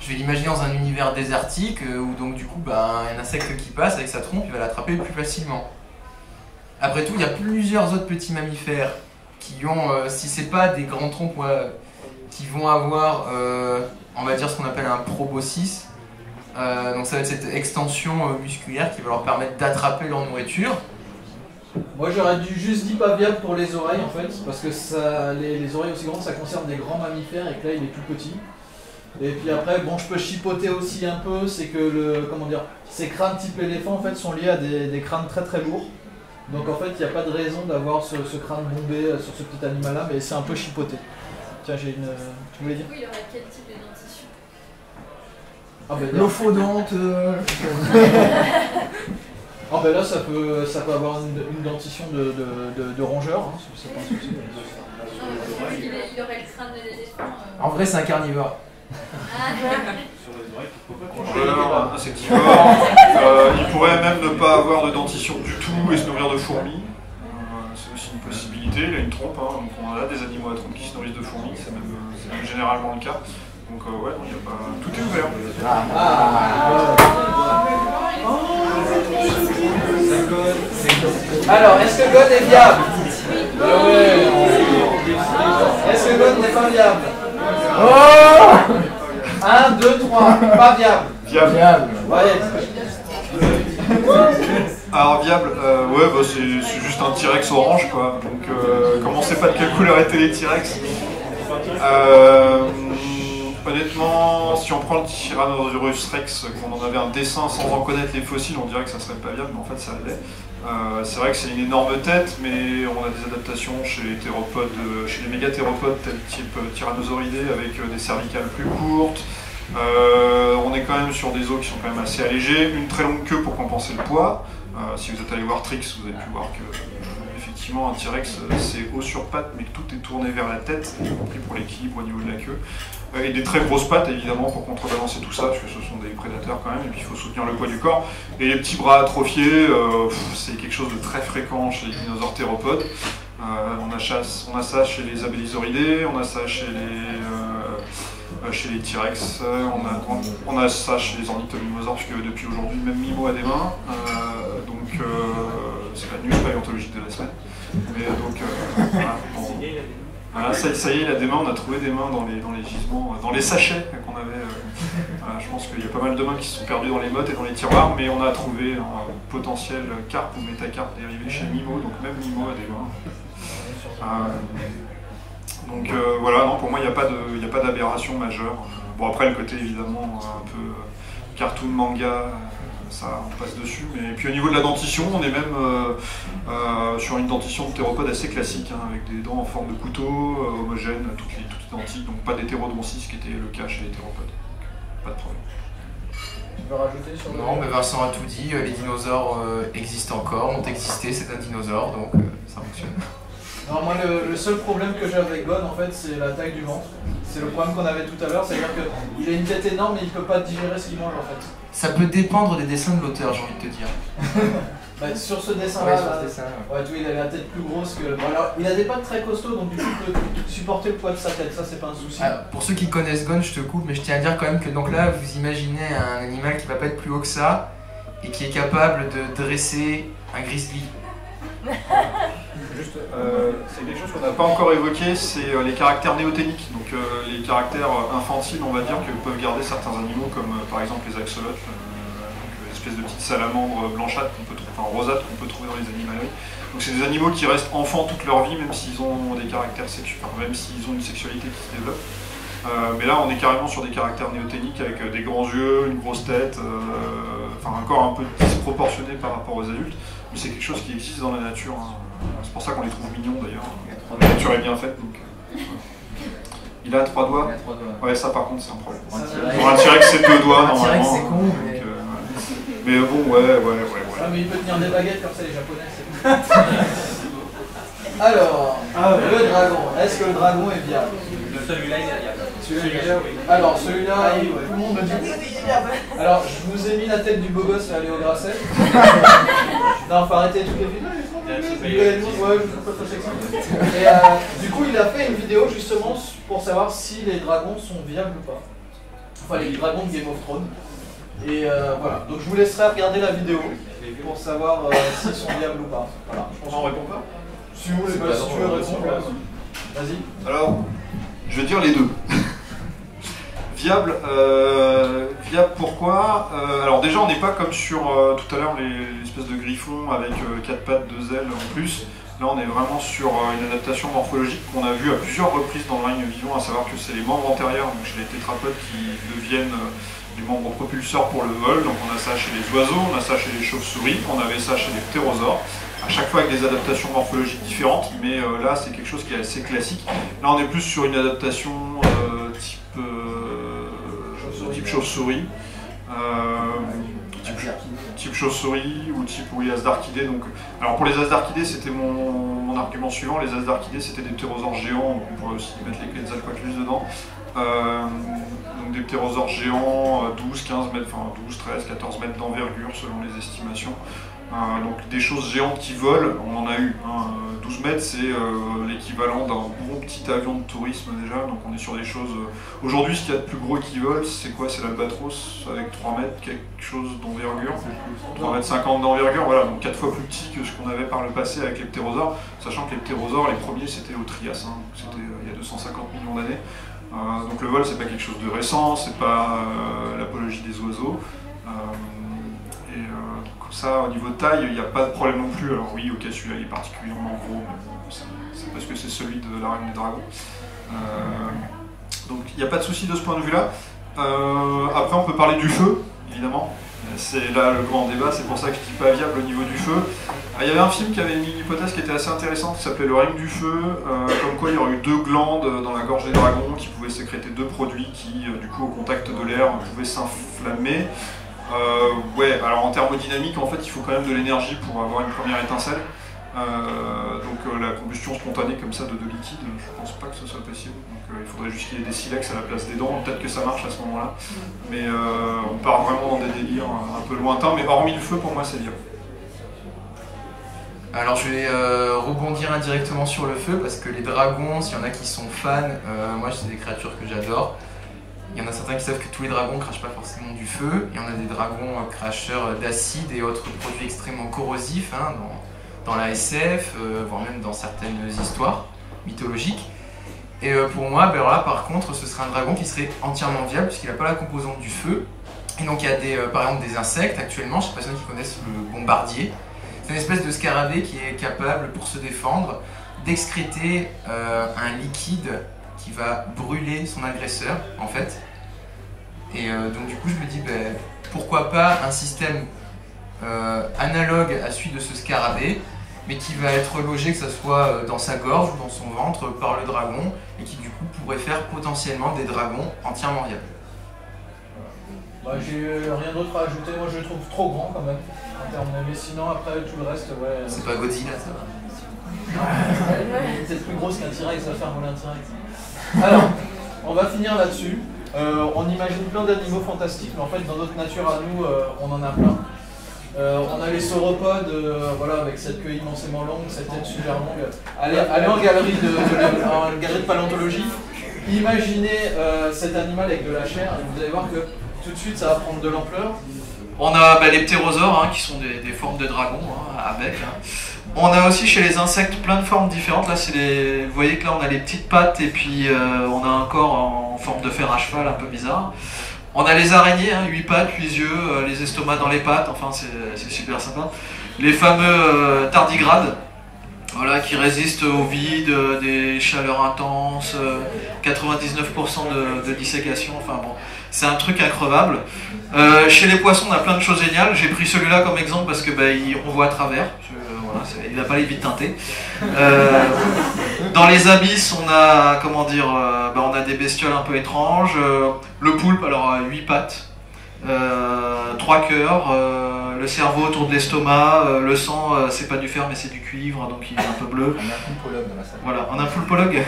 je vais l'imaginer dans un univers désertique où donc du coup un insecte qui passe avec sa trompe, il va l'attraper plus facilement. Après tout, il y a plusieurs autres petits mammifères qui ont, si c'est pas des grandes trompes, qui vont avoir, on va dire ce qu'on appelle un proboscis. Donc ça va être cette extension musculaire qui va leur permettre d'attraper leur nourriture. Moi j'aurais dû juste dire pas viable pour les oreilles en fait, parce que ça, les oreilles aussi grandes ça concerne des grands mammifères et que là il est tout petit. Et puis après, bon je peux chipoter aussi un peu, c'est que ces crânes type éléphant en fait sont liés à des crânes très très lourds. Donc en fait il n'y a pas de raison d'avoir ce crâne bombé sur ce petit animal là, mais c'est un peu chipoté. Tiens j'ai une... Tu voulais dire? Oui, il y aurait quel type de dentition? L'ophodonte. Ah ben là ça peut avoir une dentition de rongeur, hein, c'est pas un souci. Il aurait le crâne de l'éléphant. En vrai c'est un carnivore. Il pourrait même ne pas avoir de dentition du tout et se nourrir de fourmis. C'est aussi une possibilité, il a une trompe, hein, donc on a des animaux à trompe qui se nourrissent de fourmis, c'est même généralement le cas. Donc ouais, il y a pas... tout est ouvert. Alors, est-ce que God est viable? Est-ce que God n'est pas viable? 1, 2, 3, pas viable. Viable. Ouais. Alors viable, c'est juste un T-Rex orange quoi. Donc comme on sait pas de quelle couleur étaient les T-Rex. Honnêtement, si on prend le Tyrannosaurus Rex, qu'on en avait un dessin sans en connaître les fossiles, on dirait que ça serait pas viable, mais en fait ça l'est. C'est vrai que c'est une énorme tête, mais on a des adaptations chez les théropodes, chez les mégathéropodes tel type Tyrannosauridés avec des cervicales plus courtes. On est quand même sur des os qui sont quand même assez allégés, une très longue queue pour compenser le poids. Si vous êtes allé voir Trix, vous avez pu voir que effectivement un T-Rex c'est haut sur pattes, mais que tout est tourné vers la tête, y compris pour l'équilibre au niveau de la queue. Et des très grosses pattes évidemment pour contrebalancer tout ça, parce que ce sont des prédateurs quand même, et puis il faut soutenir le poids du corps. Et les petits bras atrophiés, c'est quelque chose de très fréquent chez les dinosaures théropodes. On a ça chez les Abélisauridés, on a ça chez les T-Rex, on a ça chez les ornithomimosaures, parce que depuis aujourd'hui même Mimo a des mains, donc c'est la news paléontologique de la semaine. Mais donc voilà, ça y est, il a des mains, on a trouvé des mains dans les gisements, dans les sachets qu'on avait. Je pense qu'il y a pas mal de mains qui se sont perdues dans les mottes et dans les tiroirs, mais on a trouvé un potentiel carpe ou métacarpe dérivé chez Mimo, donc même Mimo a des mains. Donc voilà, non, pour moi il n'y a pas d'aberration majeure. Bon après le côté évidemment un peu cartoon manga, ça on passe dessus, mais puis au niveau de la dentition, on est même sur une dentition de théropode assez classique, hein, avec des dents en forme de couteau, homogènes, toutes identiques, donc pas d'hétérodontie, ce qui était le cas chez les théropodes. Donc, pas de problème. Tu veux rajouter sur le... Non, mais Vincent a tout dit, les dinosaures existent encore, ont existé, c'est un dinosaure, donc ça fonctionne. Non, moi le seul problème que j'ai avec God en fait c'est la taille du ventre. C'est le problème qu'on avait tout à l'heure, c'est-à-dire qu'il a une tête énorme mais il peut pas digérer ce qu'il mange en fait. Ça peut dépendre des dessins de l'auteur, j'ai envie de te dire. Bah, sur ce dessin-là, ouais, tu vois, il a la tête plus grosse que... Bon, alors, il a des pattes très costauds, donc du coup, il peut supporter le poids de sa tête, ça c'est pas un souci. Alors, pour ceux qui connaissent Gon, je te coupe, mais je tiens à dire quand même que donc là, vous imaginez un animal qui va pas être plus haut que ça, et qui est capable de dresser un grizzly. Juste, c'est quelque chose qu'on n'a pas encore évoqué, c'est les caractères néoténiques, donc les caractères infantiles, on va dire, que peuvent garder certains animaux, comme par exemple les axolotes, une espèce de petites salamandres blanchâtres qu'on peut trouver, enfin rosâtres qu'on peut trouver dans les animaleries. Donc c'est des animaux qui restent enfants toute leur vie, même s'ils ont des caractères sexuels, enfin, même s'ils ont une sexualité qui se développe. Mais là, on est carrément sur des caractères néoténiques avec des grands yeux, une grosse tête, enfin un corps un peu disproportionné par rapport aux adultes. Mais c'est quelque chose qui existe dans la nature. Hein. C'est pour ça qu'on les trouve mignons d'ailleurs. La nature est bien faite. Donc, il a 3 doigts. Ouais, ça par contre c'est un problème. Pour un T-Rex c'est 2 doigts normalement. Un T-Rex c'est con. Mais bon, ouais. Ah, mais il peut tenir des baguettes comme ça les japonais, c'est... Alors, le dragon. Est-ce que le dragon est viable? Celui-là, il y a pas. Celui-là, oui. Alors, celui-là, tout le monde me dit oui, il est bien. Alors, je vous ai mis la tête du beau gosse à Léo Grasset. Non, faut arrêter toutes les vidéos. Et du coup, il a fait une vidéo justement pour savoir si les dragons sont viables ou pas. Enfin, les dragons de Game of Thrones. Et voilà. Donc, je vous laisserai regarder la vidéo pour savoir s'ils sont viables ou pas. Voilà. On n'en répond pas? Si vous voulez, si tu veux répondre, vas-y. Alors, je vais dire les deux. Viable, viable pourquoi? Alors déjà, on n'est pas comme sur tout à l'heure les espèces de griffons avec 4 pattes, 2 ailes en plus. Là, on est vraiment sur une adaptation morphologique qu'on a vue à plusieurs reprises dans le règne vivant, à savoir que c'est les membres antérieurs, donc chez les tétrapodes, qui deviennent les membres propulseurs pour le vol. Donc on a ça chez les oiseaux, on a ça chez les chauves-souris, on avait ça chez les ptérosaures. À chaque fois avec des adaptations morphologiques différentes, mais là c'est quelque chose qui est assez classique. Là on est plus sur une adaptation type chauve-souris, type chauve-souris ou type asdarchidés. Donc, alors pour les asdarchidés, c'était mon argument suivant. Les asdarchidés c'était des ptérosaures géants, donc on pourrait aussi mettre les Quetzalcoatlus dedans. Donc des ptérosaures géants, 12, 15 mètres, enfin 12, 13, 14 mètres d'envergure selon les estimations. Donc des choses géantes qui volent, on en a eu. 12 mètres, c'est l'équivalent d'un bon petit avion de tourisme déjà. Donc on est sur des choses... Aujourd'hui, ce qu'il y a de plus gros qui vole, c'est quoi? C'est l'albatros avec 3 mètres, quelque chose d'envergure. 3 mètres 50 d'envergure, voilà. Donc 4 fois plus petit que ce qu'on avait par le passé avec les ptérosaures. Sachant que les ptérosaures, les premiers, c'était au Trias. Donc c'était il y a 250 millions d'années. Donc le vol, c'est pas quelque chose de récent, c'est pas l'apologie des oiseaux. Ça, au niveau de taille, il n'y a pas de problème non plus. Alors oui, ok, celui-là il est particulièrement gros, mais c'est parce que c'est celui de la Reine des Dragons. Donc il n'y a pas de souci de ce point de vue-là. Après, on peut parler du feu, évidemment. C'est là le grand débat, c'est pour ça que je dis pas viable au niveau du feu. Il y avait un film qui avait mis une hypothèse qui était assez intéressante, qui s'appelait Le règne du feu, comme quoi il y aurait eu 2 glandes dans la gorge des dragons qui pouvaient sécréter 2 produits qui, du coup, au contact de l'air, pouvaient s'inflammer. Ouais, alors en thermodynamique, en fait, il faut quand même de l'énergie pour avoir une première étincelle. Donc la combustion spontanée comme ça de liquide, je pense pas que ce soit possible. Donc il faudrait juste qu'il y ait des silex à la place des dents. Peut-être que ça marche à ce moment-là. Mais on part vraiment dans des délires un peu lointains. Mais hormis le feu, pour moi, c'est bien. Alors je vais rebondir indirectement sur le feu parce que les dragons, s'il y en a qui sont fans, moi c'est des créatures que j'adore. Il y en a certains qui savent que tous les dragons ne crachent pas forcément du feu. Il y en a des dragons cracheurs d'acide et autres produits extrêmement corrosifs hein, dans la SF, voire même dans certaines histoires mythologiques. Et pour moi, ben alors là par contre, ce serait un dragon qui serait entièrement viable puisqu'il n'a pas la composante du feu. Et donc il y a par exemple des insectes actuellement, je ne sais pas si vous connaissez le bombardier. C'est une espèce de scarabée qui est capable, pour se défendre, d'excréter un liquide qui va brûler son agresseur, en fait. Et donc du coup, je me dis, ben, pourquoi pas un système analogue à celui de ce scarabée, mais qui va être logé, que ce soit dans sa gorge ou dans son ventre, par le dragon, et qui du coup pourrait faire potentiellement des dragons entièrement viables. Bah, j'ai rien d'autre à ajouter, moi je le trouve trop grand quand même, en termes de... Mais sinon après tout le reste, ouais... C'est pas Godzilla ça va. C'est plus grosse qu'un T-Rex, ça va faire voler un T-Rex. Alors, on va finir là-dessus. On imagine plein d'animaux fantastiques, mais en fait dans notre nature à nous, on en a plein. On a les sauropodes, voilà, avec cette queue immensément longue, cette tête super longue. Allez en galerie de paléontologie, imaginez cet animal avec de la chair, et vous allez voir que tout de suite ça va prendre de l'ampleur. On a les ptérosaures hein, qui sont des formes de dragons hein, à bec. Hein. On a aussi chez les insectes plein de formes différentes. Là, vous voyez que là on a les petites pattes et puis on a un corps en forme de fer à cheval un peu bizarre. On a les araignées, hein, 8 pattes, 8 yeux, les estomacs dans les pattes, enfin c'est super sympa. Les fameux tardigrades, voilà, qui résistent au vide, des chaleurs intenses, 99% de dissécation, enfin bon, c'est un truc increvable. Chez les poissons, on a plein de choses géniales. J'ai pris celui-là comme exemple parce que on voit à travers. Voilà, il n'a pas les vides teintées. Dans les abysses, on a, comment dire, on a des bestioles un peu étranges. Le poulpe, alors 8 pattes, 3 cœurs, le cerveau autour de l'estomac, le sang, c'est pas du fer mais c'est du cuivre, donc il est un peu bleu. On a un poulpologue dans la salle. Voilà, on a un poulpologue.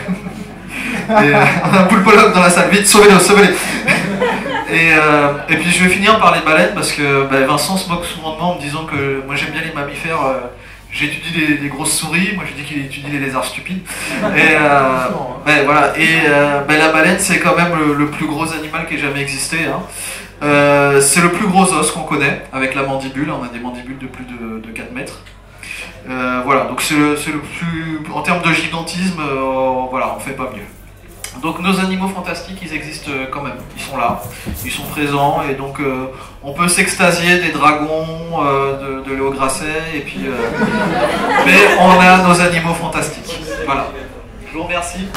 Et, on a un poulpologue dans la salle, vite, sauvez-le, sauvez-les. Et puis je vais finir par les baleines parce que Vincent se moque souvent de moi en me disant que moi j'aime bien les mammifères. J'étudie les grosses souris, moi je dis qu'il étudie les lézards stupides. Et voilà. Et la baleine c'est quand même le plus gros animal qui ait jamais existé. Hein. C'est le plus gros os qu'on connaît avec la mandibule. On a des mandibules de plus de 4 mètres. Voilà, donc c'est le plus. En termes de gigantisme, voilà, on fait pas mieux. Donc nos animaux fantastiques, ils existent quand même, ils sont là, ils sont présents, et donc on peut s'extasier des dragons, de Léo Grasset, et puis mais on a nos animaux fantastiques. Voilà. Je vous remercie.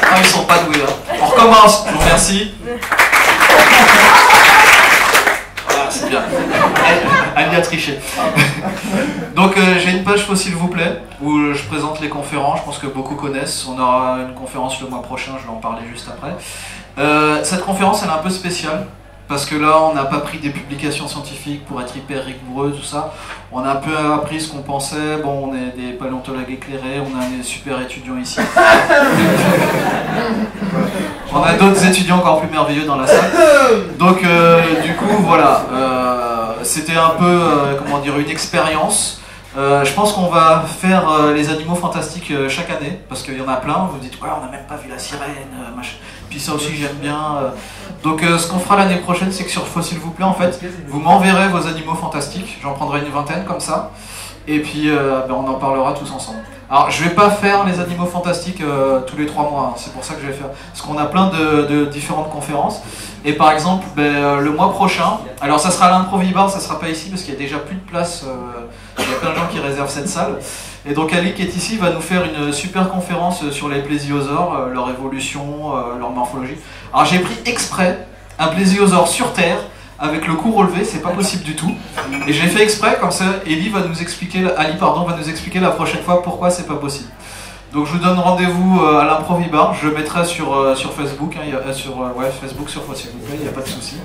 Ah, ils sont pas doués, hein. On recommence, je vous remercie. C'est bien. Elle y a triché. Donc j'ai une page s'il vous plaît, où je présente les conférences, je pense que beaucoup connaissent. On aura une conférence le mois prochain, je vais en parler juste après. Cette conférence elle est un peu spéciale, parce que là on n'a pas pris des publications scientifiques pour être hyper rigoureux, tout ça. On a un peu appris ce qu'on pensait, bon on est des paléontologues éclairés, on a des super étudiants ici. On a d'autres étudiants encore plus merveilleux dans la salle. Donc du coup voilà, c'était un peu comment dire, une expérience. Je pense qu'on va faire les animaux fantastiques chaque année, parce qu'il y en a plein, vous dites ouais on n'a même pas vu la sirène, machin. Puis ça aussi j'aime bien. Donc ce qu'on fera l'année prochaine, c'est que sur s'il vous plaît, en fait, vous m'enverrez vos animaux fantastiques, j'en prendrai une vingtaine comme ça, et puis on en parlera tous ensemble. Alors je vais pas faire les animaux fantastiques tous les 3 mois, hein. C'est pour ça que je vais faire, parce qu'on a plein de différentes conférences, et par exemple le mois prochain, alors ça sera à l'Improvibar, ça sera pas ici parce qu'il y a déjà plus de place, il y a plein de gens qui réservent cette salle, et donc Ali qui est ici va nous faire une super conférence sur les plésiosaures, leur évolution, leur morphologie. Alors j'ai pris exprès un plésiosaure sur Terre, avec le cou relevé, c'est pas possible du tout. Et j'ai fait exprès, comme ça, Ali va nous expliquer la prochaine fois pourquoi c'est pas possible. Donc je vous donne rendez-vous à l'Improvibar, je le mettrai sur Facebook, hein, Facebook, sur s'il vous plaît, il n'y a pas de souci.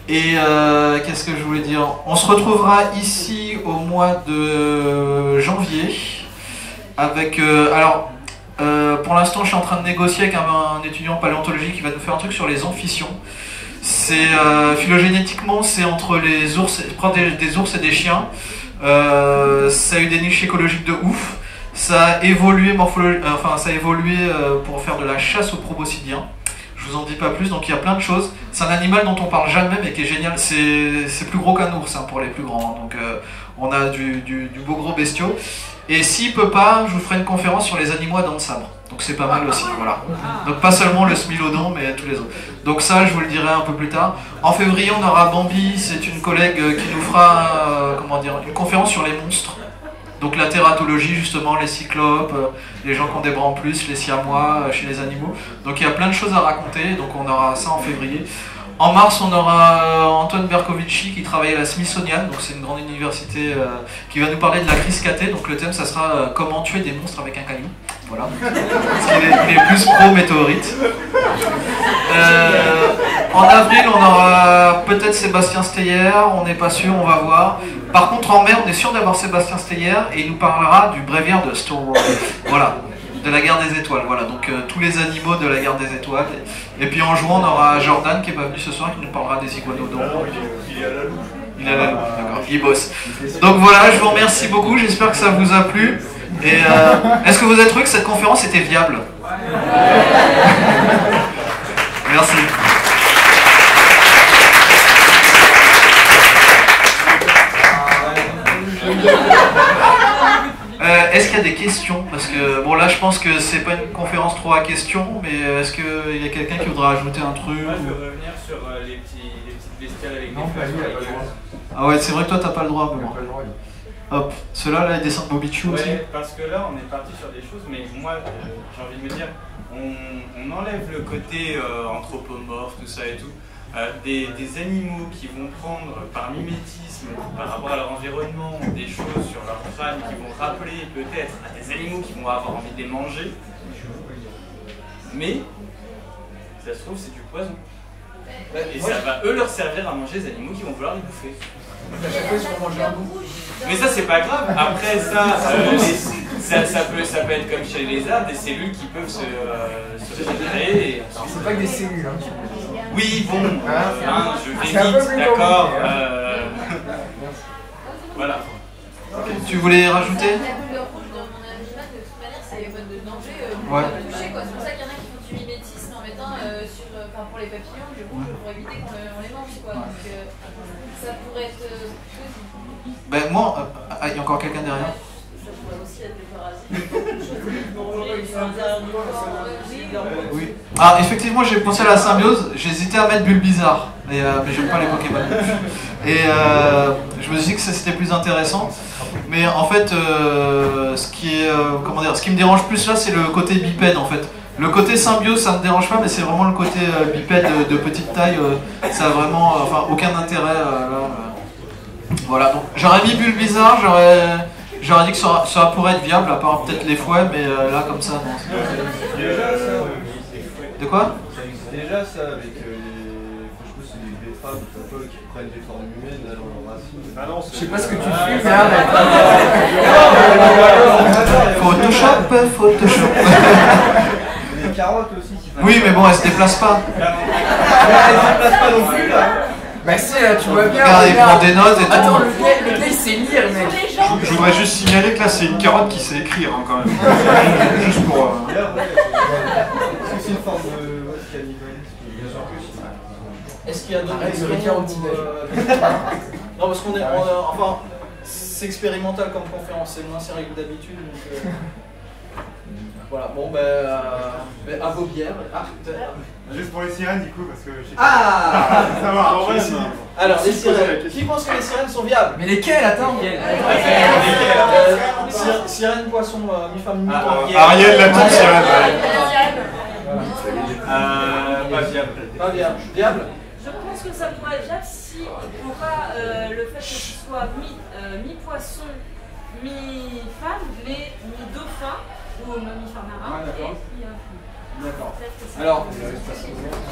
Et qu'est-ce que je voulais dire? On se retrouvera ici au mois de janvier, avec... pour l'instant, je suis en train de négocier avec un étudiant en paléontologie qui va nous faire un truc sur les amphitions. C'est phylogénétiquement, c'est entre les ours, des ours et des chiens. Ça a eu des niches écologiques de ouf. Ça a évolué pour faire de la chasse aux proboscidiens. Je vous en dis pas plus, donc il y a plein de choses. C'est un animal dont on parle jamais, mais qui est génial. C'est plus gros qu'un ours, hein, pour les plus grands. Donc on a du beau gros bestiau. Et s'il peut pas, je vous ferai une conférence sur les animaux à dents de sabre. Donc c'est pas mal aussi, voilà. Donc pas seulement le smilodon, mais tous les autres. Donc ça, je vous le dirai un peu plus tard. En février, on aura Bambi, c'est une collègue qui nous fera une conférence sur les monstres. Donc la tératologie, justement, les cyclopes, les gens qui ont des bras en plus, les siamois chez les animaux. Donc il y a plein de choses à raconter, donc on aura ça en février. En mars, on aura Antoine Berkovici qui travaille à la Smithsonian, donc c'est une grande université qui va nous parler de la crise cathée. Donc le thème, ça sera comment tuer des monstres avec un caillou. Voilà. Parce qu'il est plus pro-météorite. En avril, on aura peut-être Sébastien Steyer, on n'est pas sûr, on va voir. Par contre, en mai, on est sûr d'avoir Sébastien Steyer et il nous parlera du bréviaire de Star Wars. Voilà. De la guerre des étoiles, voilà, donc tous les animaux de la guerre des étoiles. Et puis en juin, on aura Jordan qui est pas venu ce soir, qui nous parlera des iguanodons. Il est à la louche. Il est à la louche, d'accord, il bosse. Donc voilà, je vous remercie beaucoup, j'espère que ça vous a plu. Et est-ce que vous avez trouvé que cette conférence était viable? Merci. Est-ce qu'il y a des questions? Parce que, bon là je pense que c'est pas une conférence trop à questions, mais est-ce qu'il y a quelqu'un qui voudra ajouter un truc? Moi je veux revenir sur les petites bestioles avec non, des il a pas le droit. Ah ouais, c'est vrai que toi t'as pas le droit, mais bon. Hop, ceux-là, là, ils descendent Bobichou aussi. Ouais, parce que là on est parti sur des choses, mais moi j'ai envie de me dire, on enlève le côté anthropomorphe, tout ça et tout. Des animaux qui vont prendre par mimétisme, par rapport à leur environnement, des choses sur leur crâne qui vont rappeler peut-être à des animaux qui vont avoir envie de les manger. Mais, ça se trouve, c'est du poison. Et ça va eux leur servir à manger les animaux qui vont vouloir les bouffer. À chaque fois, ils se font manger un bout. Mais ça c'est pas grave, après ça, ça peut être comme chez les lézards, des cellules qui peuvent se régénérer. C'est pas que des cellules. Hein. Oui, bon, je vais C'est un peu vite, plus d'accord. compliqué, Voilà. Tu voulais rajouter? La boule rouge dans mon animal, de toute manière, c'est mode de danger pour Ouais. le toucher, quoi. C'est pour ça qu'il y en a qui font du mimétisme en mettant pour les papillons, du coup, pour éviter qu'on les mange, quoi. Donc ça pourrait être possible. Ben moi, il y a encore quelqu'un derrière. Ça pourrait aussi être des parasites. Oui. Ah, effectivement, j'ai pensé à la symbiose. J'hésitais à mettre Bulbizarre, mais j'aime pas les Pokémon. Et je me suis dit que c'était plus intéressant. Mais en fait, ce qui me dérange plus là, c'est le côté bipède en fait. Le côté symbiose, ça me dérange pas, mais c'est vraiment le côté bipède de petite taille. Ça a vraiment, aucun intérêt là. Voilà. Donc j'aurais mis Bulbizarre, j'aurais dit que ça pourrait être viable, à part peut-être les fouets, mais là comme ça, non. De quoi? Ça existe déjà ça avec franchement c'est des betteraves qui prennent des formes humaines là dans leurs racines. Ah non, Je sais pas ce que tu fumes, mais arrête. Photoshop. Les carottes aussi qui Oui, mais bon, elles se déplacent pas. elles se déplacent pas non plus là. Bah si, là, tu vois bien. Regarde, il prend des notes et tout. Attends, le gars, il sait lire, mec. Je voudrais juste signaler que là c'est une carotte qui sait écrire hein, quand même. Juste pour. C'est une forme de cannibalisme. Est-ce qu'il y a d'autres Arrête de questions dire au petit-déj. Non, parce qu'on est. Enfin, c'est expérimental comme conférence, c'est moins sérieux que d'habitude. Donc, voilà, bon, à vos bières. Juste pour les sirènes, du coup, parce que je sais Ah ça va, en vrai, Alors, les sirènes. Qui pense que les sirènes sont viables? Mais lesquelles, attends? Sirène, poisson, mi-femme, mi-temps. Ariel, la petite sirène. Pas viable. Pas viable. Viable? Je pense que ça pourrait être viable si on pas le fait que ce soit mi-poisson, mi-femme, mais mi-dauphin ou mi-femme marin. Ouais, d'accord. Et puis, D'accord. peut-être que ça Alors, pourrait-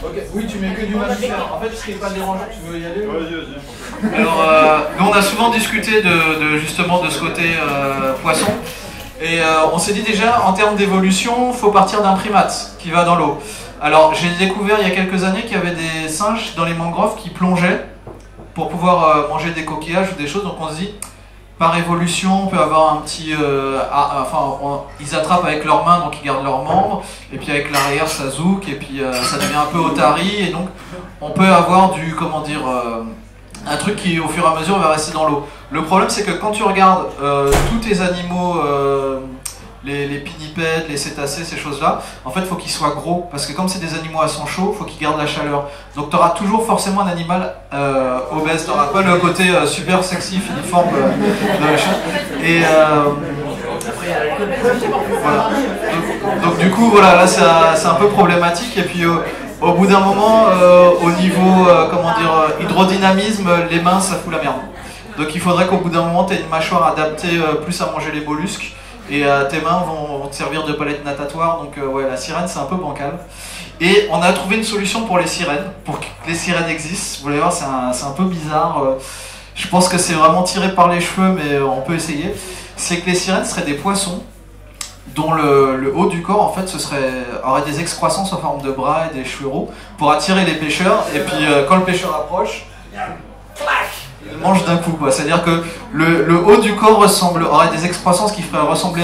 ok, oui, tu mets que du mammifère. En fait, ce qui n'est pas dérangeant, tu veux y aller? Vas-y. Alors, nous on a souvent discuté justement de ce côté poisson. Et on s'est dit déjà, en termes d'évolution, il faut partir d'un primate qui va dans l'eau. Alors, j'ai découvert il y a quelques années qu'il y avait des singes dans les mangroves qui plongeaient pour pouvoir manger des coquillages ou des choses. Donc on se dit, par évolution, on peut avoir un petit... ils attrapent avec leurs mains, donc ils gardent leurs membres. Et puis avec l'arrière, ça zouk, et puis ça devient un peu otari. Et donc, on peut avoir un truc qui, au fur et à mesure, va rester dans l'eau. Le problème, c'est que quand tu regardes tous tes animaux, les pinnipèdes, les cétacés, ces choses-là, en fait, il faut qu'ils soient gros. Parce que comme c'est des animaux à sang chaud, il faut qu'ils gardent la chaleur. Donc, tu auras toujours forcément un animal obèse. Tu n'auras pas le côté super sexy, filiforme de la chose. Et voilà. Donc, du coup, voilà, là, c'est un peu problématique. Et puis, au bout d'un moment, au niveau hydrodynamisme, les mains ça fout la merde. Donc il faudrait qu'au bout d'un moment tu aies une mâchoire adaptée plus à manger les mollusques et tes mains vont te servir de palette natatoire. Donc ouais, la sirène c'est un peu bancal. Et on a trouvé une solution pour les sirènes, pour que les sirènes existent. Vous allez voir, c'est un peu bizarre. Je pense que c'est vraiment tiré par les cheveux, mais on peut essayer. C'est que les sirènes seraient des poissons dont le haut du corps en fait aurait des excroissances en forme de bras et des cheveux roux pour attirer les pêcheurs, et puis quand le pêcheur approche, clac, il mange d'un coup quoi. C'est-à-dire que le haut du corps aurait des excroissances qui feraient ressembler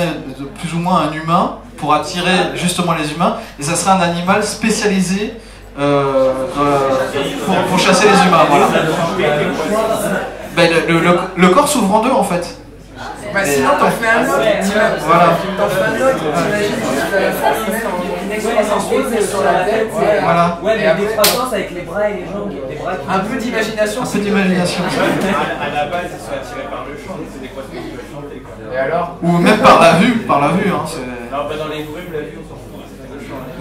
plus ou moins à un humain pour attirer justement les humains, et ça serait un animal spécialisé pour chasser les humains. Voilà. Ben, le corps s'ouvre en deux en fait. Bah sinon t'en fais un autre, voilà. T'en fais un autre, t'imagines que tu vas faire une excroissance rose sur la tête. Voilà. Ouais, mais des croissances avec les bras et les jambes. Un peu d'imagination. Un peu d'imagination. À la base, ils sont attirés par le chant, c'est des poissons qui peuvent chanter quoi. Et alors? Ou même par la vue, hein. Non, pas dans les grumes, la vue, on s'en fout.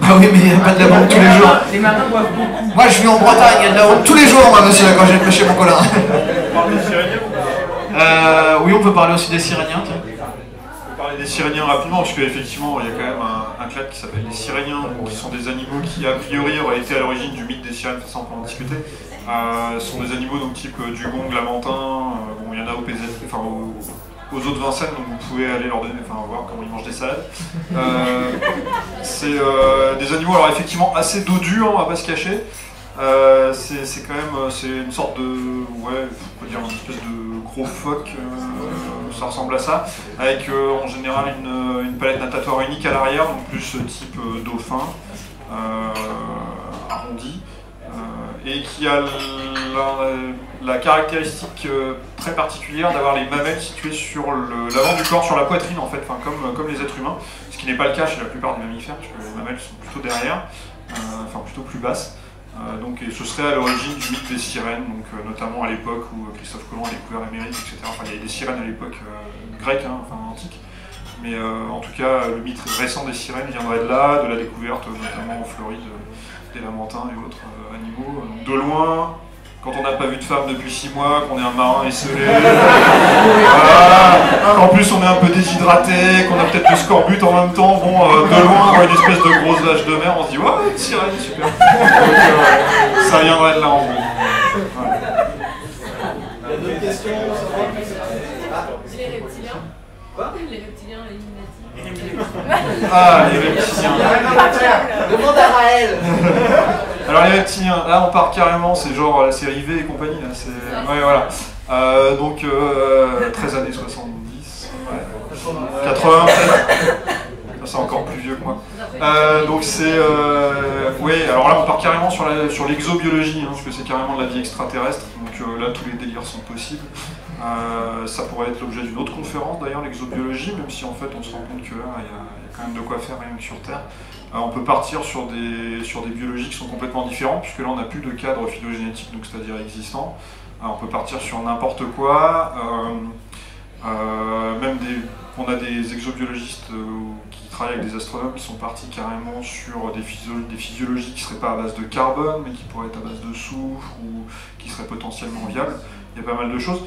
Ah oui, mais il n'y a pas de la vente tous les jours. Les marins boivent beaucoup. Moi je vis en Bretagne, il y a de la vente tous les jours, moi monsieur, quand j'ai pêché mon colin. On parle des Syréniens ou pas? Oui, on peut parler aussi des Syréniens. Tiens. On parler des Siréniens rapidement, parce qu'effectivement, il y a quand même un clade qui s'appelle les Siréniens, qui sont des animaux qui, a priori, auraient été à l'origine du mythe des sirènes, ça on peut en discuter. Ce sont des animaux donc, type dugong, lamantin, bon, il y en a au PZ, enfin, aux eaux de Vincennes, donc vous pouvez aller leur donner, enfin, voir comment ils mangent des salades. C'est des animaux, alors effectivement, assez dos dur, on va pas se cacher. C'est quand même, c'est une sorte de, ouais, on peut dire une espèce de gros phoque, ça ressemble à ça, avec en général une palette natatoire unique à l'arrière, donc plus type dauphin, arrondi, et qui a la caractéristique très particulière d'avoir les mamelles situées sur l'avant du corps, sur la poitrine en fait, enfin, comme les êtres humains, ce qui n'est pas le cas chez la plupart des mammifères, puisque les mamelles sont plutôt derrière, enfin plutôt plus basses. Donc, et ce serait à l'origine du mythe des sirènes, donc, notamment à l'époque où Christophe Colomb a découvert l'Amérique, etc. Enfin, il y avait des sirènes à l'époque grecque, hein, enfin antique. Mais en tout cas, le mythe récent des sirènes viendrait de là, de la découverte notamment en Floride des lamantins et autres animaux. Donc, de loin, quand on n'a pas vu de femme depuis 6 mois, qu'on est un marin esselé, voilà, qu'en plus on est un peu déshydraté, qu'on a peut-être le scorbut en même temps, bon, de loin, on voit une espèce de grosse vache de mer, on se dit ouais, une sirène, super. Donc, ça viendrait de là en gros. Voilà. Il y a d'autres questions? Les reptiliens. Quoi? Les reptiliens, les Illuminati. Ah, les reptiliens. Demande à Raël. Alors les reptiliens, là on part carrément, c'est genre la série V et compagnie, là, c'est... Ouais, voilà. Donc, 13 années 70, ouais. 80 peut-être. C'est encore plus vieux que moi. Donc c'est... oui, alors là on part carrément sur l'exobiologie, hein, parce que c'est carrément de la vie extraterrestre, donc là tous les délires sont possibles. Ça pourrait être l'objet d'une autre conférence d'ailleurs, l'exobiologie, même si en fait on se rend compte que là il y a quand même de quoi faire rien que sur Terre. On peut partir sur des biologies qui sont complètement différentes, puisque là on n'a plus de cadre phylogénétique, donc c'est-à-dire existant. On peut partir sur n'importe quoi, même on a des exobiologistes qui travaillent avec des astronomes qui sont partis carrément sur des physiologies qui ne seraient pas à base de carbone, mais qui pourraient être à base de soufre, ou qui seraient potentiellement viables. Il y a pas mal de choses.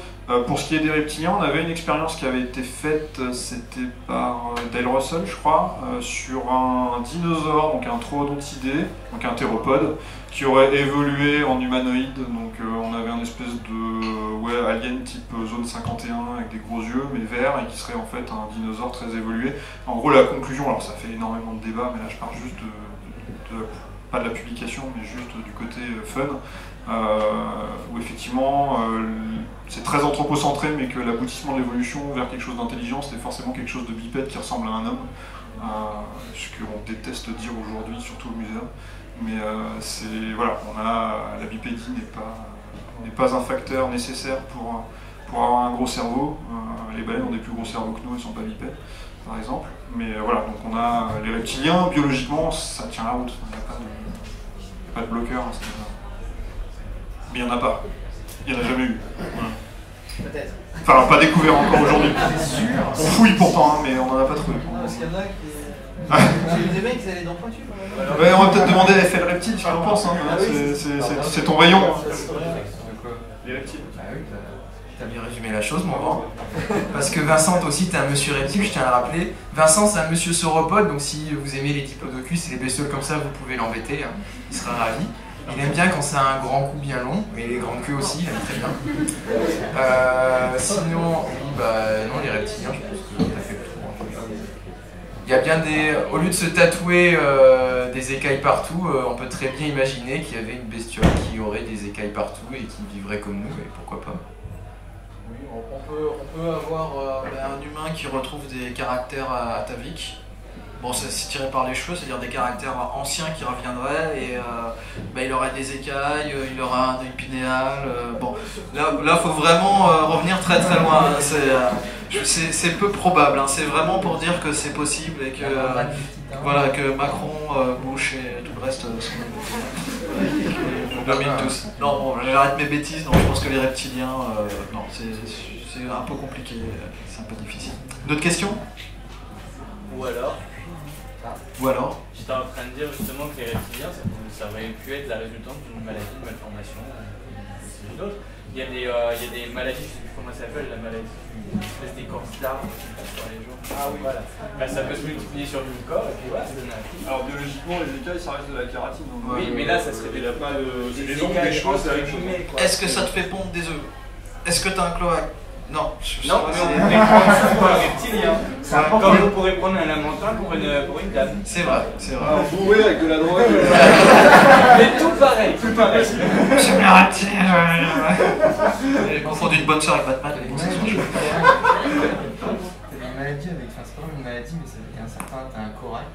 Pour ce qui est des reptiliens, on avait une expérience qui avait été faite, c'était par Dale Russell, je crois, sur un dinosaure, donc un troodontidé, donc un théropode, qui aurait évolué en humanoïde. Donc on avait un espèce de alien type zone 51 avec des gros yeux, mais verts, et qui serait en fait un dinosaure très évolué. En gros, la conclusion, alors ça fait énormément de débats, mais là je parle juste pas de la publication, mais juste du côté fun. Où effectivement c'est très anthropocentré, mais que l'aboutissement de l'évolution vers quelque chose d'intelligent, c'était forcément quelque chose de bipède qui ressemble à un homme, ce qu'on déteste dire aujourd'hui, surtout au muséum. Mais voilà, la bipédie n'est pas un facteur nécessaire pour avoir un gros cerveau. Les baleines ont des plus gros cerveaux que nous, elles ne sont pas bipèdes, par exemple. Mais voilà, donc on a les reptiliens, biologiquement, ça tient la route. Il n'y a pas de bloqueur à ce niveau-là. Mais il n'y en a pas. Il n'y en a jamais eu. Voilà. Peut-être. Enfin, pas découvert encore aujourd'hui. C'est sûr. On fouille pourtant, hein, mais on n'en a pas trouvé. Non, parce qu'il y en a qui... J'ai vu des mecs qui allaient dans Pointu. Ouais, on va peut-être demander à FL Reptile ce qu'il en pense. Hein. C'est ton rayon. Les reptiles. Ah oui, t'as bien résumé la chose, mon grand. Parce que Vincent aussi, t'es un monsieur reptile, je tiens à le rappeler. Vincent, c'est un monsieur sauropode, donc si vous aimez les diplodocus et les bestioles comme ça, vous pouvez l'embêter. Hein. Il sera ravi. Il aime bien quand c'est un grand cou bien long, mais les grandes queues aussi, il aime très bien. Sinon, oui, non, les reptiliens, je pense que t'as fait le tour. Il y a bien au lieu de se tatouer des écailles partout, on peut très bien imaginer qu'il y avait une bestiole qui aurait des écailles partout et qui vivrait comme nous, et pourquoi pas. Oui, on peut avoir un humain qui retrouve des caractères ataviques. Bon, c'est tiré par les cheveux, c'est-à-dire des caractères anciens qui reviendraient, et il aurait des écailles, il aurait un œil pinéal. Bon, là, faut vraiment revenir très très loin. C'est peu probable. Hein. C'est vraiment pour dire que c'est possible et que voilà, que Macron, Bush et tout le reste sont dominent tous. Non, bon, j'arrête mes bêtises. Donc je pense que les reptiliens, non, c'est un peu compliqué, c'est un peu difficile. D'autres questions? Ou alors? J'étais en train de dire justement que les reptiliens, ça aurait pu être la résultante d'une maladie, de malformation. c'est une autre. Il y a des maladies, je sais plus comment ça s'appelle, la maladie une espèce d'écorce d'arbre qui passe sur les gens. Ah oui, voilà. Ben, ça peut se multiplier sur le corps et puis voilà, ça donne un fil. Alors biologiquement, les écailles, ça reste de la kératine. Donc, oui, mais là, ça serait déjà pas de. C'est des ongles, des choses, c'est la même chose. Est-ce que ça te fait pondre des œufs? Est-ce que t'as un cloaque? Non, non, mais on pourrait prendre ça pour un reptilien. Comme on pourrait prendre un lamentin pour une dame. C'est vrai, c'est vrai. Alors, bourré avec de la drogue. Mais tout pareil, tout pareil. C'est bien reptilien. J'ai confondu une bonne soeur avec Batman. T'as une maladie avec, enfin c'est pas vraiment une maladie, mais c'est avec un certain, t'as un corail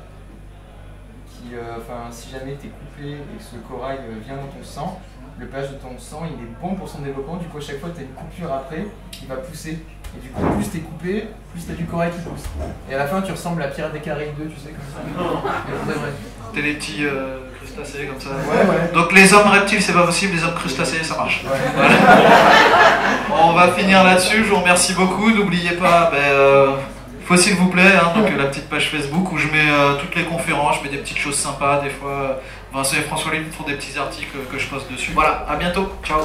qui, enfin si jamais t'es coupé et que ce corail vient dans ton sang, le pH de ton sang il est bon pour son développement, du coup à chaque fois que t'as une coupure après, il va pousser. Et du coup plus t'es coupé, plus t'as du corail qui pousse. Et à la fin tu ressembles à Pirate des Caraïbes 2, tu sais, comme ça. T'es les petits crustacés comme ça. Ouais, ouais. Donc les hommes reptiles c'est pas possible, les hommes crustacés ça marche. Ouais. Voilà. On va finir là-dessus, je vous remercie beaucoup. N'oubliez pas, faut s'il vous plaît, hein, donc la petite page Facebook où je mets toutes les conférences, je mets des petites choses sympas, des fois Vincent et François Lim font des petits articles que je poste dessus. Voilà, à bientôt, ciao.